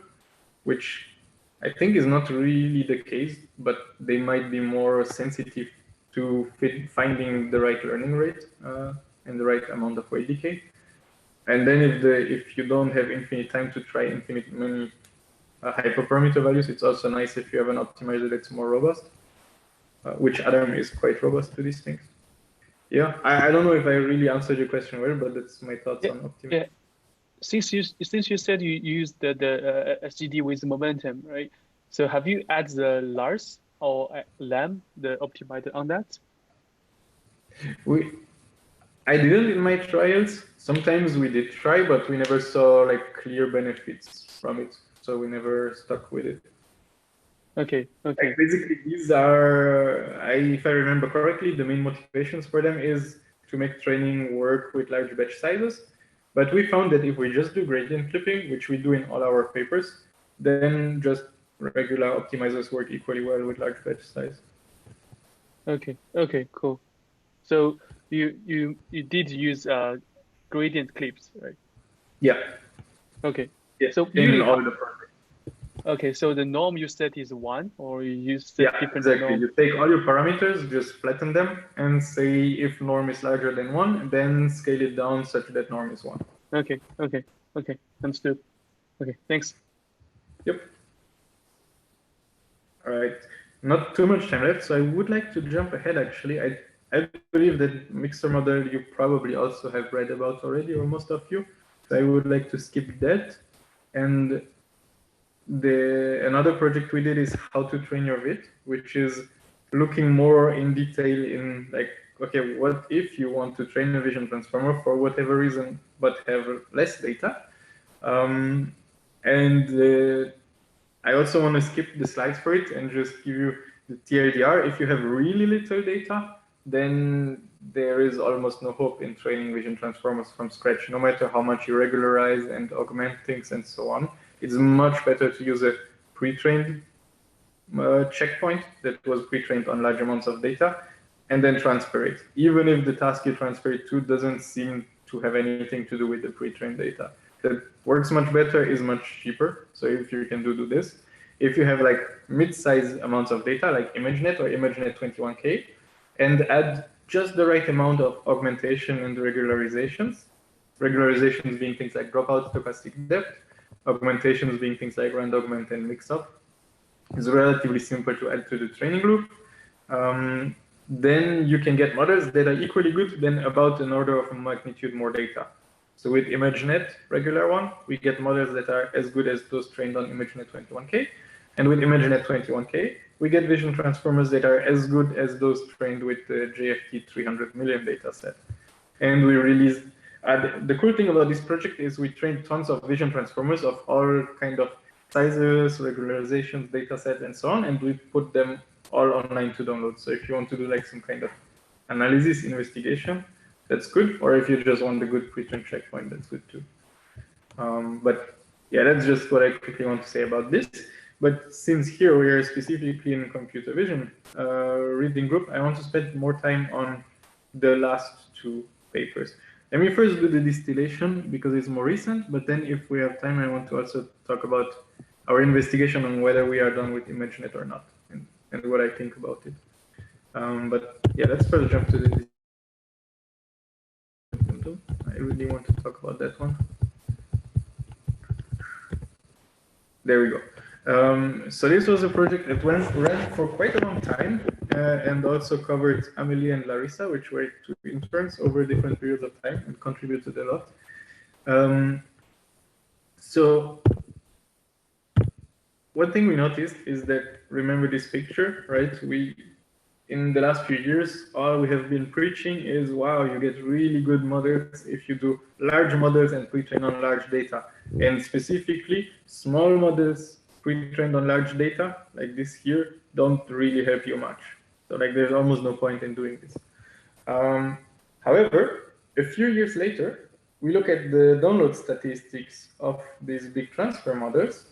which I think is not really the case, but they might be more sensitive to finding the right learning rate and the right amount of weight decay. And then if you don't have infinite time to try infinite many hyperparameter values, it's also nice if you have an optimizer that's more robust, which Adam is quite robust to these things. Yeah, I don't know if I really answered your question well, but that's my thoughts on optimism. Yeah. Since you said you used the SGD with momentum, right? So have you added the Lars or LAM, the optimizer, on that? I didn't in my trials. Sometimes we did try, but we never saw like clear benefits from it, so we never stuck with it. Okay. Like basically, these are, if I remember correctly, the main motivations for them is to make training work with large batch sizes. But we found that if we just do gradient clipping, which we do in all our papers, then just regular optimizers work equally well with large batch size. Okay, cool. So you did use gradient clips, right? Yeah. Okay. Yeah. So in all the projects. Okay, so the norm you set is 1, or you set different exactly. norm? You take all your parameters, just flatten them, and say if norm is larger than 1, then scale it down such that norm is 1. Okay, understood. Okay, thanks. Yep. All right. Not too much time left, so I would like to jump ahead. Actually, I believe that mixer model you probably also have read about already, or most of you. So I would like to skip that. And another project we did is how to train your VIT, which is looking more in detail in like, okay, what if you want to train a vision transformer for whatever reason, but have less data? I also want to skip the slides for it and just give you the TLDR. If you have really little data, then there is almost no hope in training vision transformers from scratch, no matter how much you regularize and augment things and so on. It's much better to use a pre-trained checkpoint that was pre-trained on large amounts of data and then transfer it, even if the task you transfer it to doesn't seem to have anything to do with the pre-trained data. That works much better, is much cheaper. So if you can do this, if you have like mid-size amounts of data like ImageNet or ImageNet 21K, and add just the right amount of augmentation and regularizations being things like dropout, stochastic depth, augmentations being things like rand augment and mix up, is relatively simple to add to the training loop. Then you can get models that are equally good, then about an order of magnitude more data. So with ImageNet, regular one, we get models that are as good as those trained on ImageNet 21K. And with ImageNet 21K, we get vision transformers that are as good as those trained with the JFT 300 million data set. And we released, the cool thing about this project is we trained tons of vision transformers of all kind of sizes, regularizations, data set, and so on, and we put them all online to download. So if you want to do like some kind of analysis, investigation, that's good. Or if you just want the good pre-trained checkpoint, that's good too. But yeah, that's just what I quickly want to say about this. But since here we are specifically in computer vision reading group, I want to spend more time on the last two papers. Let me first do the distillation because it's more recent, but then if we have time, I want to also talk about our investigation on whether we are done with ImageNet or not, and what I think about it. But yeah, let's first jump to the. I really want to talk about that one. There we go. So this was a project that ran for quite a long time and also covered Amelie and Larissa, which were two interns over different periods of time and contributed a lot. So one thing we noticed is that, remember this picture, right? In the last few years, all we have been preaching is, wow, you get really good models if you do large models and pre-train on large data. And specifically, small models pre-trained on large data, like this here, don't really help you much. So like there's almost no point in doing this. However, a few years later, we look at the download statistics of these big transfer models,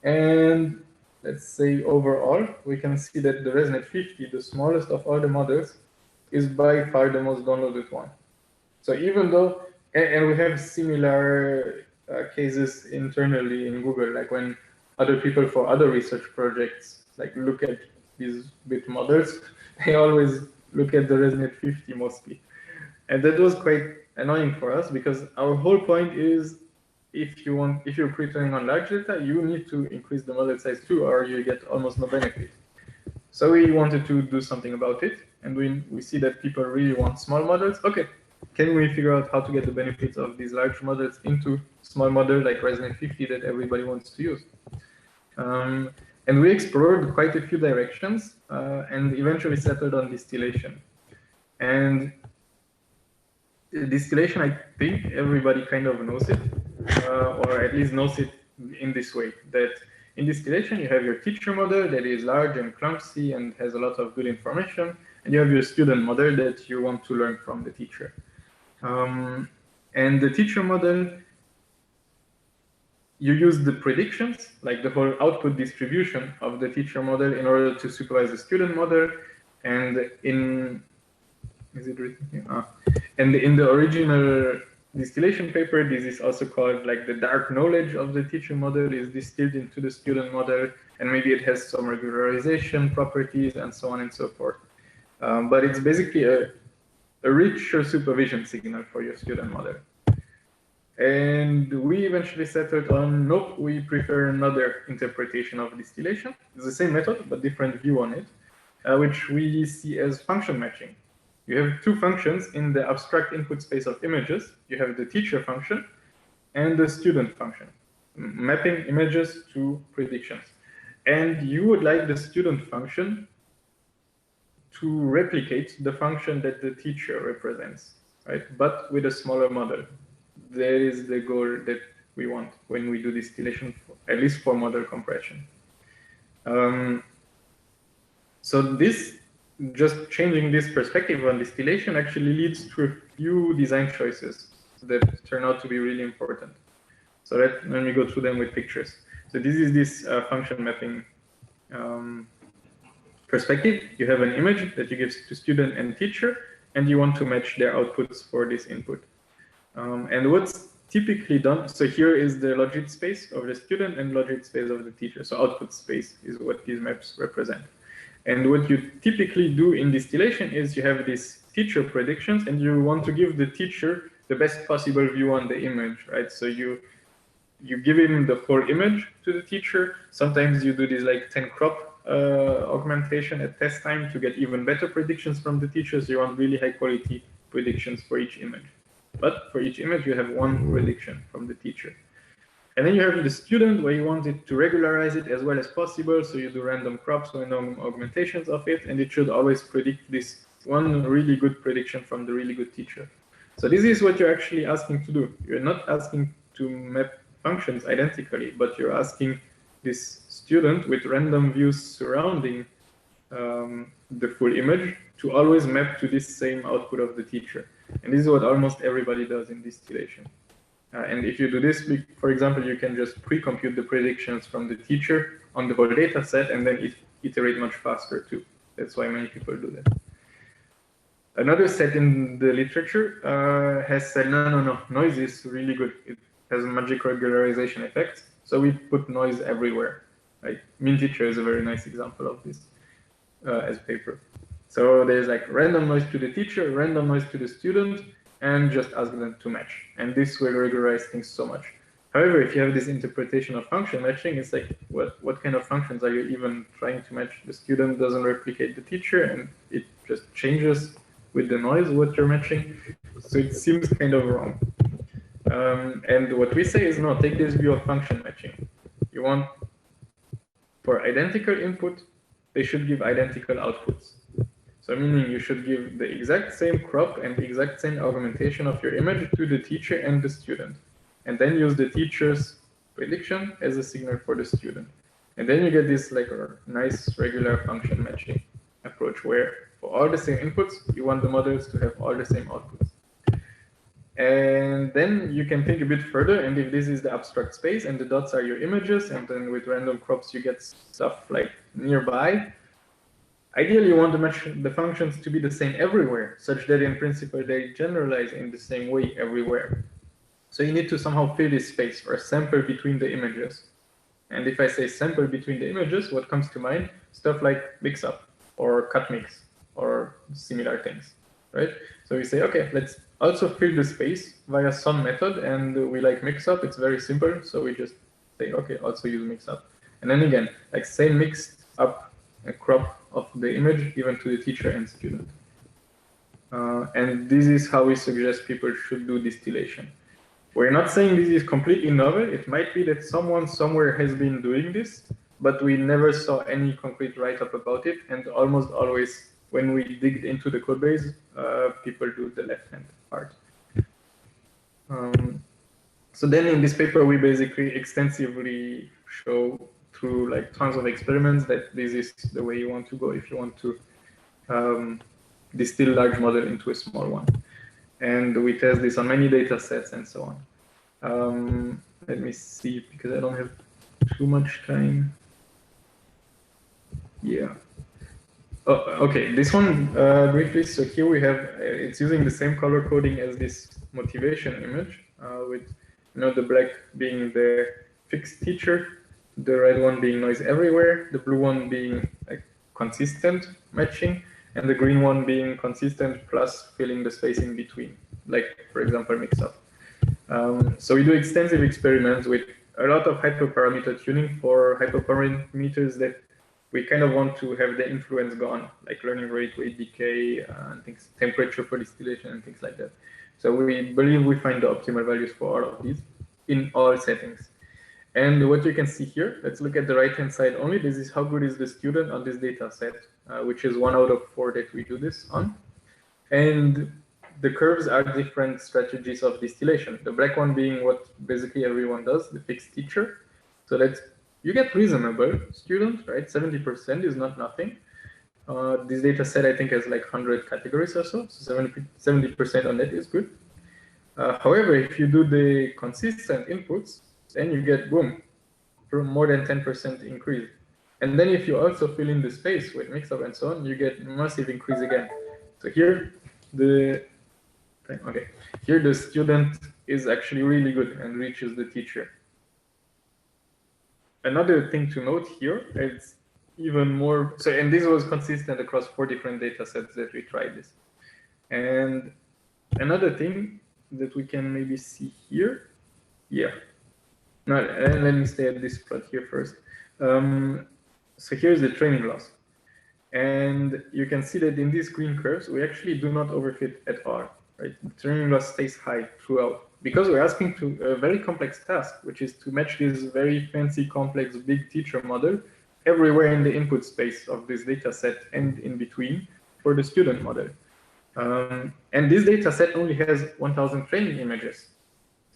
and let's say overall, we can see that the ResNet 50, the smallest of all the models, is by far the most downloaded one. So even though, and we have similar cases internally in Google, like when other people for other research projects like look at these bit models, they always look at the ResNet 50 mostly. And that was quite annoying for us because our whole point is if you're pre-training on large data, you need to increase the model size too, or you get almost no benefit. So we wanted to do something about it, and we see that people really want small models. Okay, can we figure out how to get the benefits of these large models into small models like ResNet 50 that everybody wants to use? And we explored quite a few directions and eventually settled on distillation. And distillation, I think everybody kind of knows it, or at least knows it in this way, that in distillation, you have your teacher model that is large and clumsy and has a lot of good information, and you have your student model that you want to learn from the teacher. And the teacher model, you use the predictions, like the whole output distribution of the teacher model in order to supervise the student model. And is it written here? And in the original distillation paper, this is also called like the dark knowledge of the teacher model is distilled into the student model, and maybe it has some regularization properties and so on and so forth. But it's basically a richer supervision signal for your student model. And we eventually settled on, nope, we prefer another interpretation of distillation. It's the same method, but different view on it, which we see as function matching. You have two functions in the abstract input space of images. You have the teacher function and the student function, mapping images to predictions. And you would like the student function to replicate the function that the teacher represents, right? But with a smaller model. That is the goal that we want when we do distillation, at least for model compression. So this, just changing this perspective on distillation actually leads to a few design choices that turn out to be really important. So let me go through them with pictures. So this is this function mapping perspective. You have an image that you give to student and teacher, and you want to match their outputs for this input. And what's typically done, so here is the logit space of the student and logit space of the teacher. So output space is what these maps represent. And what you typically do in distillation is you have these teacher predictions, and you want to give the teacher the best possible view on the image, right? So you give him the whole image to the teacher. Sometimes you do this like 10 crop augmentation at test time to get even better predictions from the teacher. So you want really high quality predictions for each image. But for each image, you have one prediction from the teacher. And then you have the student where you want it to regularize it as well as possible. So you do random crops, random augmentations of it, and it should always predict this one really good prediction from the really good teacher. So this is what you're actually asking to do. You're not asking to map functions identically, but you're asking this student with random views surrounding the full image to always map to this same output of the teacher. And this is what almost everybody does in distillation. And if you do this, for example, you can just pre-compute the predictions from the teacher on the whole data set and then iterate much faster too. That's why many people do that. Another set in the literature has said, no, noise is really good. It has magic regularization effects. So we put noise everywhere. Right? MinTeacher is a very nice example of this as paper. So there's like random noise to the teacher, random noise to the student, and just ask them to match. And this will regularize things so much. However, if you have this interpretation of function matching, it's like, what kind of functions are you even trying to match? The student doesn't replicate the teacher, and it just changes with the noise what you're matching. So it seems kind of wrong. And what we say is, no, take this view of function matching. You want, for identical input, they should give identical outputs. So meaning you should give the exact same crop and the exact same augmentation of your image to the teacher and the student. And then use the teacher's prediction as a signal for the student. And then you get this like a nice regular function matching approach where for all the same inputs, you want the models to have all the same outputs. And then you can think a bit further, and if this is the abstract space and the dots are your images, and then with random crops you get stuff like nearby, ideally you want to match the functions to be the same everywhere, such that in principle they generalize in the same way everywhere. So you need to somehow fill this space or sample between the images. And if I say sample between the images, what comes to mind? Stuff like mix-up or cut mix or similar things, right? So we say, okay, let's also fill the space via some method, and we like mix-up. It's very simple, so we just say, okay, also use mix-up. And then again, like say mixed up a crop of the image given to the teacher and student. And this is how we suggest people should do distillation. We're not saying this is completely novel. It might be that someone somewhere has been doing this, but we never saw any concrete write-up about it. And almost always, when we dig into the code base, people do the left-hand part. So then in this paper, we basically extensively show through like tons of experiments that this is the way you want to go if you want to distill large model into a small one. And we test this on many data sets and so on. Let me see, because I don't have too much time. Yeah. Oh, okay, this one briefly. So here we have, it's using the same color coding as this motivation image, with the black being the fixed teacher, the red one being noise everywhere, the blue one being like consistent matching, and the green one being consistent plus filling the space in between, like for example mix-up. So we do extensive experiments with a lot of hyperparameter tuning for hyperparameters that we kind of want to have the influence gone, like learning rate, weight decay, and things, temperature for distillation, and things like that. So we believe we find the optimal values for all of these in all settings. And what you can see here, let's look at the right-hand side only. This is how good is the student on this data set, which is 1 out of 4 that we do this on. And the curves are different strategies of distillation. The black one being what basically everyone does, the fixed teacher. So that's, you get reasonable student, right? 70% is not nothing. This data set, I think, has like 100 categories or so. So 70% on that is good. However, if you do the consistent inputs, then you get, boom, more than 10% increase. And then if you also fill in the space with mix-up and so on, you get massive increase again. So here, the student is actually really good and reaches the teacher. Another thing to note here, it's even more, so, and this was consistent across 4 different data sets that we tried this. And another thing that we can maybe see here, yeah. No, let me stay at this plot here first. So here's the training loss. And you can see that in these green curves, we actually do not overfit at all, right? The training loss stays high throughout because we're asking to a very complex task, which is to match this very fancy, complex, big teacher model everywhere in the input space of this data set and in between for the student model. And this data set only has 1,000 training images.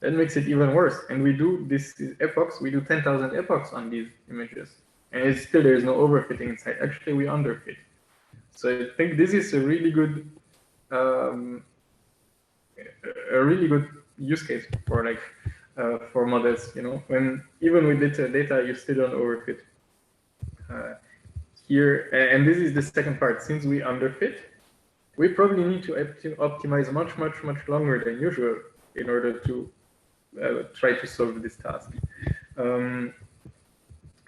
That makes it even worse. And we do this epochs, we do 10,000 epochs on these images. And it's still, there is no overfitting inside. Actually, we underfit. So I think this is a really good use case for like for models. You know, when even with data, you still don't overfit. Here, and this is the second part. Since we underfit, we probably need to optimize much longer than usual in order to try to solve this task.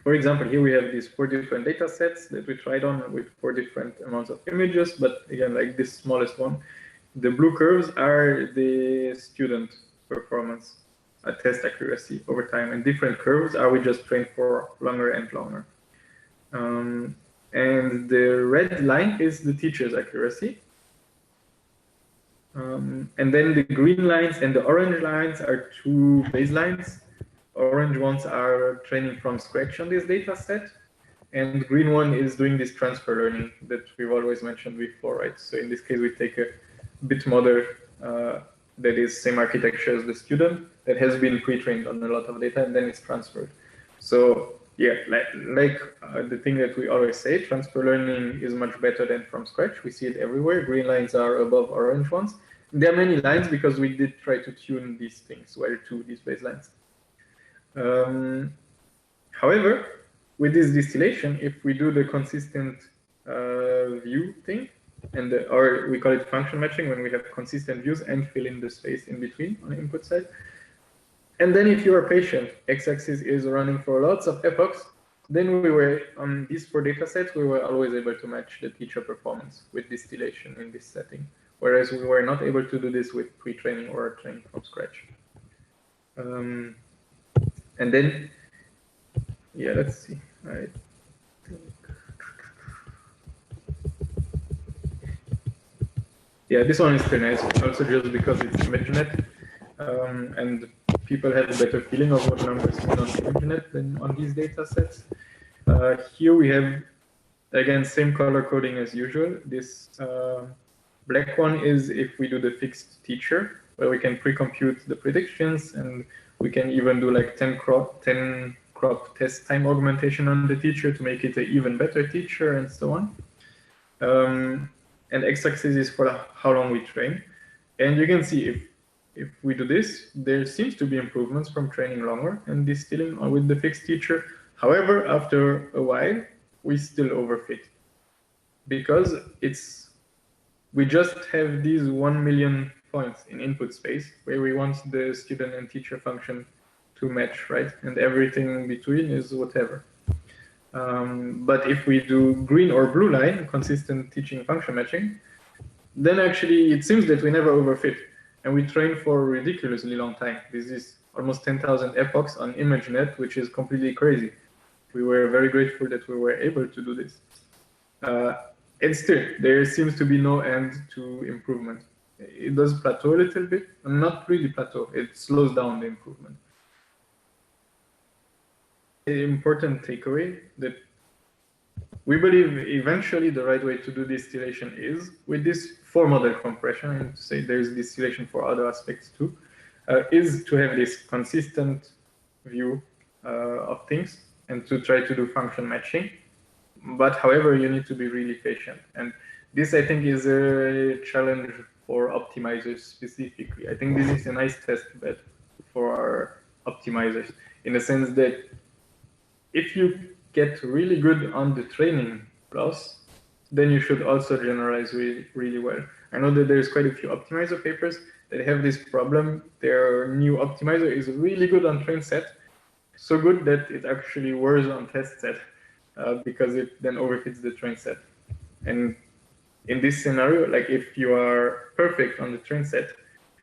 For example, here we have these 4 different data sets that we tried on with 4 different amounts of images, but again, like this smallest one, the blue curves are the student performance test accuracy over time, and different curves are we just trained for longer and longer. And the red line is the teacher's accuracy. And then the green lines and the orange lines are 2 baselines. Orange ones are training from scratch on this data set, and green one is doing this transfer learning that we've always mentioned before, right? So in this case, we take a bit model that is same architecture as the student that has been pre-trained on a lot of data, and then it's transferred. So yeah, like the thing that we always say, transfer learning is much better than from scratch. We see it everywhere. Green lines are above orange ones. There are many lines because we did try to tune these things well to these baselines. However, with this distillation, if we do the consistent view thing, and or we call it function matching when we have consistent views and fill in the space in between on the input side. And then if you are patient, x-axis is running for lots of epochs, then we were on these 4 data sets, we were always able to match the teacher performance with distillation in this setting, whereas we were not able to do this with pre-training or training from scratch. And then, yeah, let's see. I think, yeah, this one is pretty nice, also just because it's ImageNet, and people have a better feeling of what numbers mean on ImageNet than on these data sets. Here we have, again, same color coding as usual. This black one is if we do the fixed teacher, where we can pre-compute the predictions, and we can even do like 10 crop test time augmentation on the teacher to make it an even better teacher and so on. And x-axis is for how long we train. And you can see if we do this, there seems to be improvements from training longer and distilling with the fixed teacher. However, after a while, we still overfit because we just have these 1 million points in input space where we want the student and teacher function to match, right? And everything in between is whatever. But if we do green or blue line, consistent teaching function matching, then actually it seems that we never overfit. and we trained for a ridiculously long time. This is almost 10,000 epochs on ImageNet, which is completely crazy. We were very grateful that we were able to do this. And still, there seems to be no end to improvement. It does plateau a little bit, not really plateau, it slows down the improvement. An important takeaway that we believe eventually the right way to do distillation is with this four-model compression, and to say there's distillation for other aspects too, is to have this consistent view of things and to try to do function matching. But however, you need to be really patient. And this, I think, is a challenge for optimizers specifically. I think this is a nice test bed for our optimizers in the sense that if you get really good on the training loss, then you should also generalize really, really well. I know that there's quite a few optimizer papers that have this problem. Their new optimizer is really good on train set, so good that it actually worse on test set because it then overfits the train set. And in this scenario, like if you are perfect on the train set,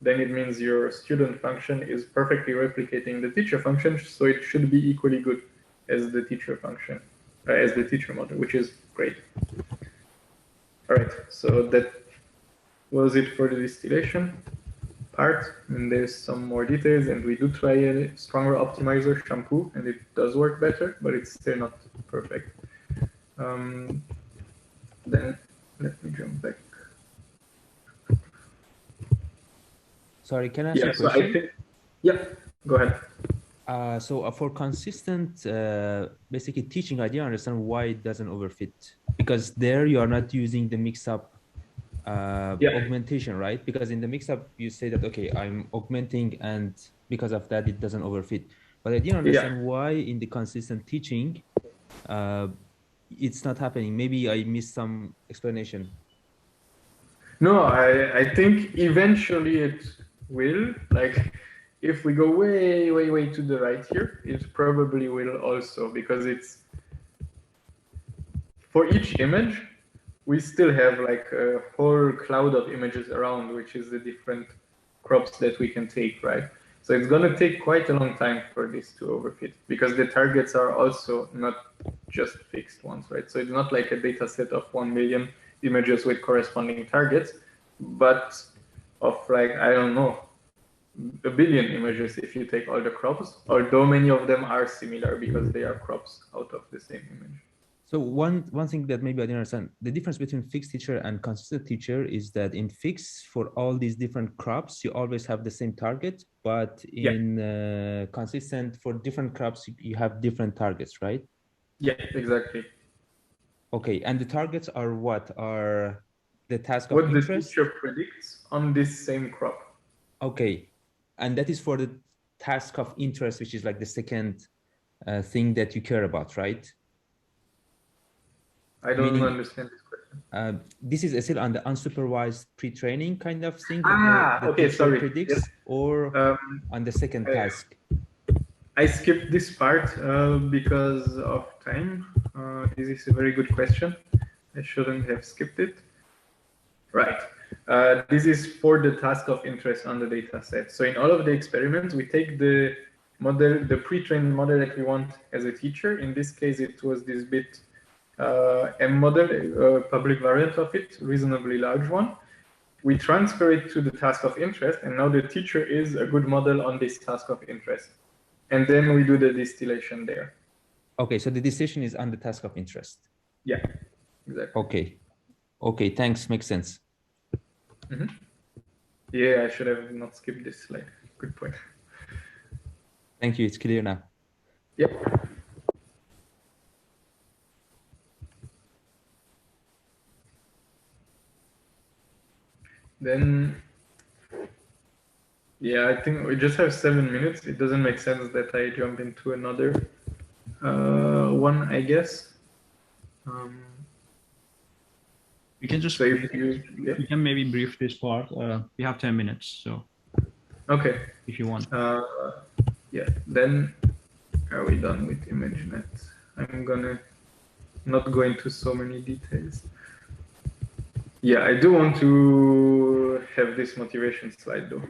then it means your student function is perfectly replicating the teacher function, so it should be equally good as the teacher function, as the teacher model, which is great. All right, so that was it for the distillation part. And there's some more details, and we do try a stronger optimizer, shampoo, and it does work better, but it's still not perfect. Then let me jump back. Sorry, can I ask a So question? I think, yeah, go ahead. So for consistent, basically teaching, I didn't understand why it doesn't overfit. Because there you are not using the mix-up augmentation, right? Because in the mix-up, you say that, okay, I'm augmenting, and because of that, it doesn't overfit. But I didn't understand why in the consistent teaching, it's not happening. Maybe I missed some explanation. No, I think eventually it will. Like, if we go way, way, way to the right here, it probably will also, because it's for each image, we still have like a whole cloud of images around, which is the different crops that we can take, right? So it's going to take quite a long time for this to overfit, because the targets are also not just fixed ones, right? So it's not like a data set of 1 million images with corresponding targets, but of like, I don't know, 1 billion images if you take all the crops, although many of them are similar because they are crops out of the same image. So one thing that maybe I didn't understand, the difference between fixed teacher and consistent teacher is that in fixed, for all these different crops, you always have the same target, but in consistent, for different crops, you have different targets, right? Yeah, exactly. Okay, and the targets are what? Are the task of what interest? The teacher predicts on this same crop. Okay, and that is for the task of interest, which is like the second thing that you care about, right? I don't understand this question. This is still on the unsupervised pre-training kind of thing. Okay, sorry. Predicts, yes. Or on the second task. I skipped this part because of time. This is a very good question. I shouldn't have skipped it. Right. This is for the task of interest on the data set. So in all of the experiments, we take the model, the pre-trained model that we want as a teacher. In this case, it was this bit M model, public variant of it, reasonably large one. We transfer it to the task of interest, and now the teacher is a good model on this task of interest. And then we do the distillation there. Okay, so the distillation is on the task of interest. Yeah, exactly. Okay. Okay, thanks. Makes sense. Mm-hmm. Yeah, I should have not skipped this slide. Good point. Thank you. It's clear now. Yep. Then, yeah, I think we just have 7 minutes. It doesn't make sense that I jump into another one, I guess. We can just, we can maybe brief this part. We have 10 minutes, so. Okay. If you want. Yeah, then are we done with ImageNet? I'm gonna not go into so many details. Yeah, I do want to have this motivation slide though,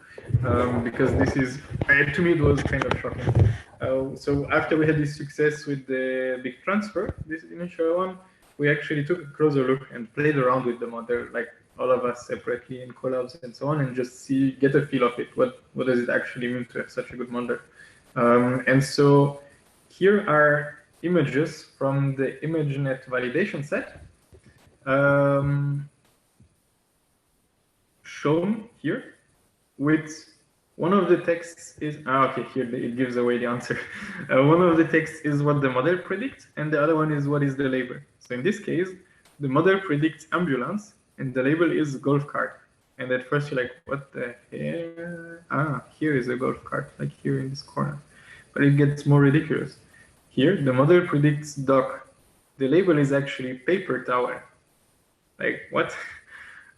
because this is, to me, it was kind of shocking. So after we had this success with the big transfer, this initial one, we actually took a closer look and played around with the model, like all of us separately in collabs and so on, and just get a feel of it. What does it actually mean to have such a good model? And so here are images from the ImageNet validation set. Shown here with one of the texts is okay, here it gives away the answer. One of the texts is what the model predicts, and the other one is what is the label. So in this case, the model predicts ambulance, and the label is golf cart. And at first you're like, what the hell? Here is a golf cart, like here in this corner. But it gets more ridiculous. Here, the model predicts dog. The label is actually paper towel. Like, what?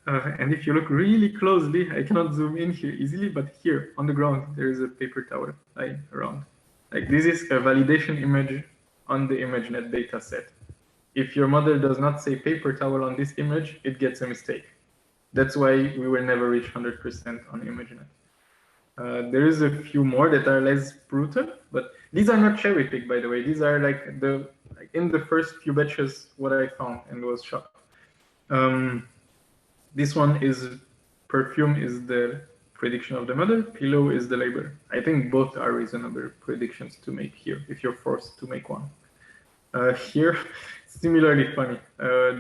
And if you look really closely, I cannot zoom in here easily, but here on the ground, there is a paper towel lying around. Like, this is a validation image on the ImageNet data set. If your model does not say paper towel on this image, it gets a mistake. That's why we will never reach 100% on ImageNet. There is a few more that are less brutal, but these are not cherry picked, by the way. These are like in the first few batches what I found and was shocked. This one is perfume is the prediction of the model, pillow is the label. I think both are reasonable predictions to make here if you're forced to make one. Here, similarly funny.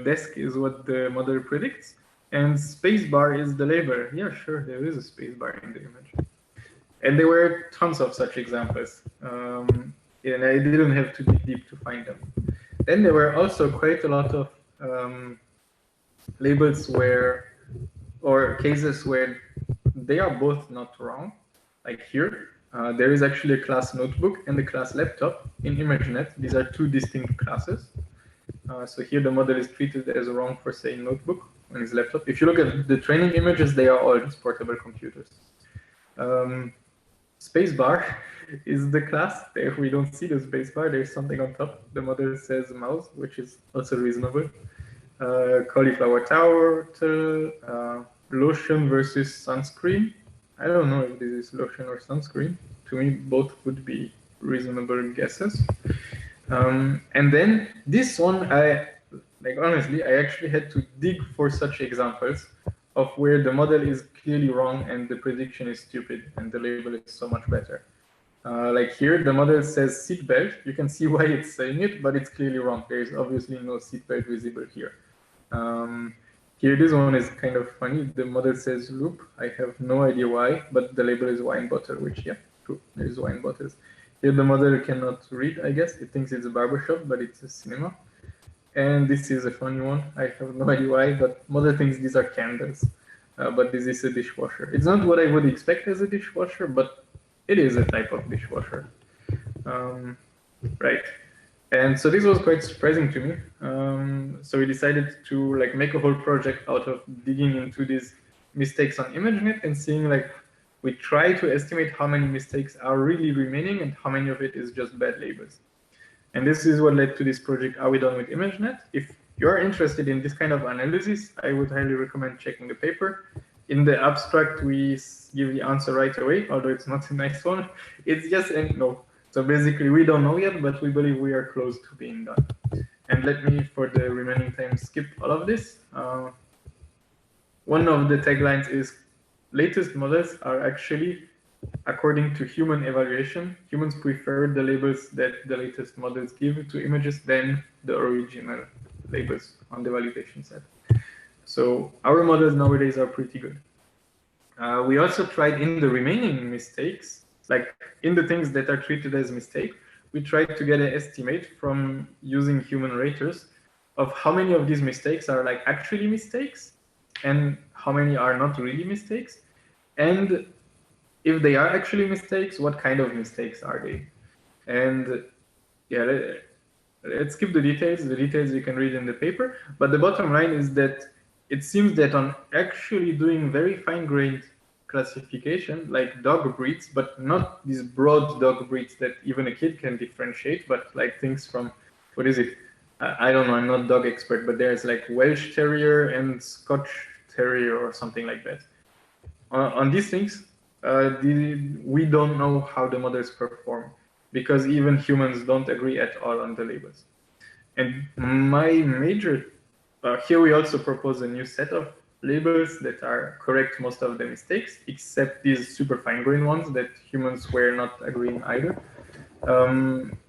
Desk is what the model predicts, and spacebar is the label. Yeah, sure, there is a spacebar in the image. And there were tons of such examples, and I didn't have to dig deep to find them. Then there were also quite a lot of labels or cases where they are both not wrong. Like here, there is actually a class notebook and a class laptop in ImageNet. These are two distinct classes. So here the model is treated as wrong for saying notebook when it's laptop. If you look at the training images, they are all just portable computers. Spacebar is the class. There we don't see the spacebar. There's something on top. The model says mouse, which is also reasonable. Cauliflower turtle, lotion versus sunscreen. I don't know if this is lotion or sunscreen. To me, both would be reasonable guesses. And then this one, honestly, I actually had to dig for such examples of where the model is clearly wrong and the prediction is stupid and the label is so much better. Like here, the model says seatbelt. You can see why it's saying it, but it's clearly wrong. There is obviously no seatbelt visible here. Here, this one is kind of funny. The model says loop. I have no idea why, but the label is wine bottle, which, yeah, true. There is wine bottles. Here, the model cannot read, I guess. It thinks it's a barbershop, but it's a cinema. And this is a funny one. I have no idea why, but model thinks these are candles. But this is a dishwasher. It's not what I would expect as a dishwasher, but it is a type of dishwasher. Right. And so this was quite surprising to me. So we decided to make a whole project out of digging into these mistakes on ImageNet and seeing we try to estimate how many mistakes are really remaining and how many of it is just bad labels. And this is what led to this project, Are We Done with ImageNet? If you're interested in this kind of analysis, I would highly recommend checking the paper. In the abstract, we give the answer right away, although it's not a nice one. It's yes and no. So basically, we don't know yet, but we believe we are close to being done. And let me, for the remaining time, skip all of this. One of the taglines is, latest models are actually, according to human evaluation, humans prefer the labels that the latest models give to images than the original labels on the validation set. So our models nowadays are pretty good. We also tried in the remaining mistakes, in the things that are treated as mistake, we tried to get an estimate from using human raters of how many of these mistakes are actually mistakes and how many are not really mistakes. And if they are actually mistakes, what kind of mistakes are they? And yeah, let's skip the details. The details you can read in the paper. But the bottom line is that it seems that on actually doing very fine-grained classification, like dog breeds, but not these broad dog breeds that even a kid can differentiate, but things from, what is it? I don't know, I'm not dog expert, but there's like Welsh Terrier and Scotch Terrier or something like that. On these things, we don't know how the models perform because even humans don't agree at all on the labels. And my major, here we also propose a new set of labels that are correct most of the mistakes, except these super fine-grained ones that humans were not agreeing either.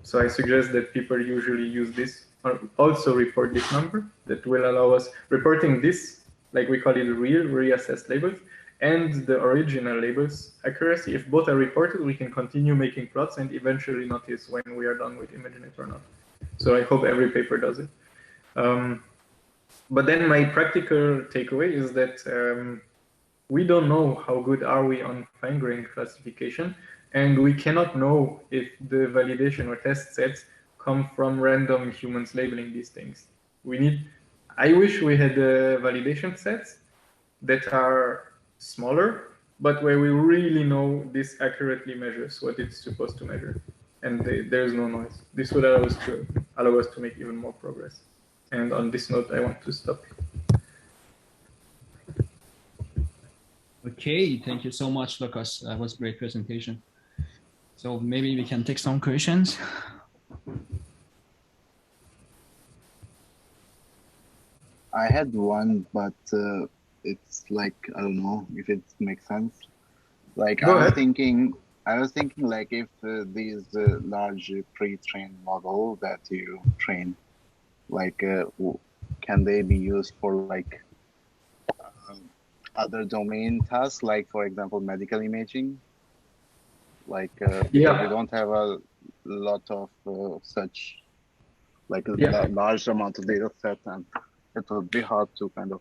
So I suggest that people usually use this, or also report this number that will allow us reporting this, like we call it real, reassessed labels, and the original labels accuracy. If both are reported, we can continue making plots and eventually notice when we are done with ImageNet or not. So I hope every paper does it. But then my practical takeaway is that we don't know how good are we on fine-grained classification, and we cannot know if the validation or test sets come from random humans labeling these things. I wish we had validation sets that are smaller, but where we really know this accurately measures what it's supposed to measure, and there's no noise. This would allow us to make even more progress. And on this note, I want to stop. Okay, thank you so much, Lucas. That was a great presentation. So maybe we can take some questions. I had one, but it's like, I don't know if it makes sense. Like Go I was ahead. thinking like if these large pre-trained model that you train, like can they be used for like other domain tasks, like for example medical imaging, like because we don't have a lot of such like a large amount of data set, and it would be hard to kind of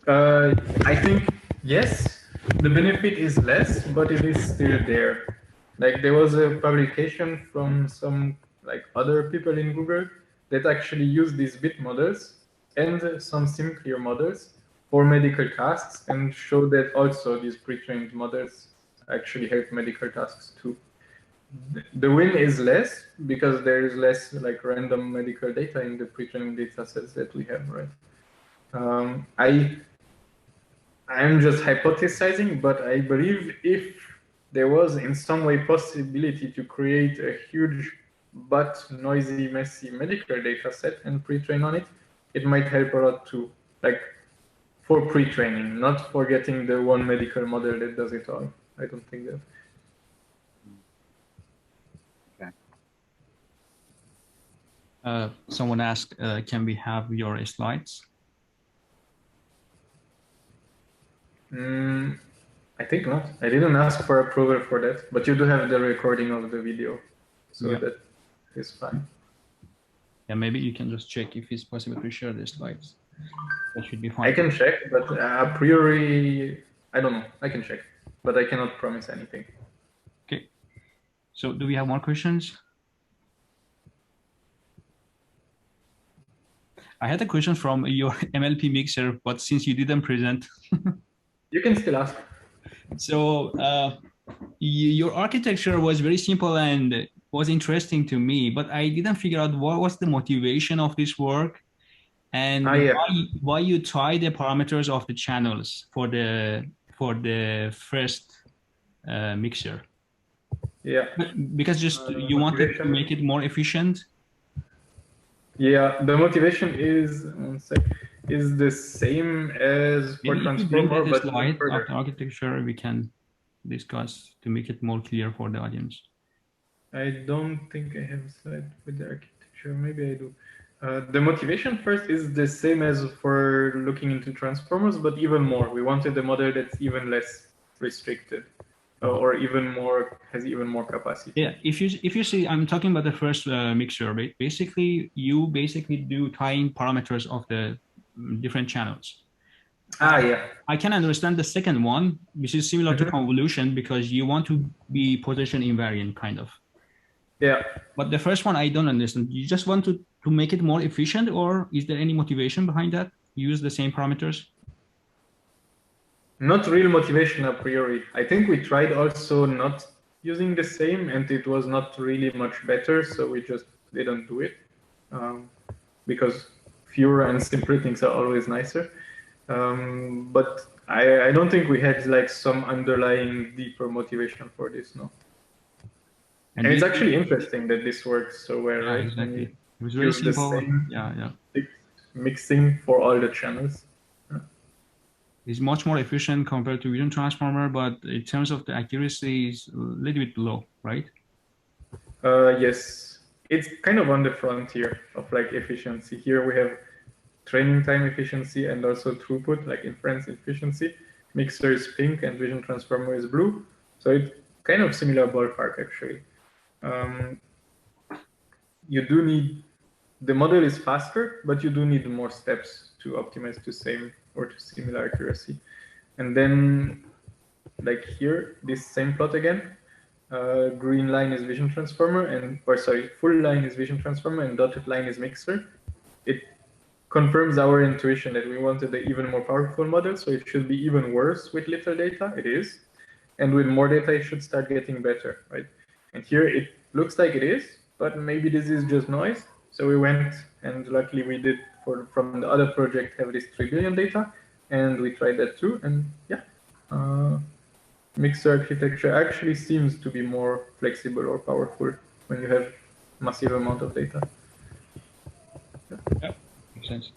I think yes, the benefit is less, but it is still there. Like there was a publication from some like other people in Google that actually used these bit models and some SimClear models for medical tasks and showed that also these pre-trained models actually help medical tasks too. The win is less because there is less like random medical data in the pre-trained data sets that we have, right? I'm just hypothesizing, but I believe if there was in some way possibility to create a huge but noisy, messy medical data set and pre-train on it, it might help a lot too. Like for pre-training, not for getting the one medical model that does it all. I don't think that. Someone asked, can we have your slides? I think not. I didn't ask for approval for that, but you do have the recording of the video, so that is fine. Yeah, maybe you can just check if it's possible to share the slides. That should be fine. I can check, but a priori, I don't know. I can check, but I cannot promise anything. Okay. So do we have more questions? I had a question from your MLP mixer, but since you didn't present. You can still ask. So your architecture was very simple and was interesting to me, but I didn't figure out what was the motivation of this work and why you try the parameters of the channels for the first mixture. Yeah. Because just you wanted to make it more efficient. Yeah, the motivation is the same as for transformer, but slide of the architecture we can discuss to make it more clear for the audience. I don't think I have a slide with the architecture. Maybe I do. The motivation first is the same as for looking into transformers, but even more. We wanted a model that's even less restricted, or even more has even more capacity. Yeah, if you see, I'm talking about the first mixture. Basically, you do tying parameters of the different channels. Yeah. I can understand the second one, which is similar to convolution because you want to be position invariant, kind of. Yeah. But the first one, I don't understand. You just want to make it more efficient, or is there any motivation behind that? Use the same parameters? Not real motivation a priori. I think we tried also not using the same, and it was not really much better. So we just they don't do it, because fewer and simpler things are always nicer. But I don't think we had like some underlying deeper motivation for this, no. And it's actually interesting that this works so well, right? Exactly. It was very simple. Mixing for all the channels. It's much more efficient compared to VisionTransformer, but in terms of the accuracy, is a little bit low, right? Yes, it's kind of on the frontier of like efficiency. Here we have training time efficiency and also throughput, like inference efficiency. Mixer is pink and VisionTransformer is blue. So it's kind of similar ballpark, actually. You do need, the model is faster, but you do need more steps to optimize to same or to similar accuracy. And then, like here, this same plot again, green line is VisionTransformer, and, or sorry, full line is VisionTransformer and dotted line is Mixer. It confirms our intuition that we wanted an even more powerful model, so it should be even worse with little data. It is. And with more data, it should start getting better, right? And here it looks like it is, but maybe this is just noise. So we went, and luckily we did, from the other project, have this 3 billion data, and we tried that too, and yeah. Mixer architecture actually seems to be more flexible or powerful when you have massive amount of data. Yeah, makes sense.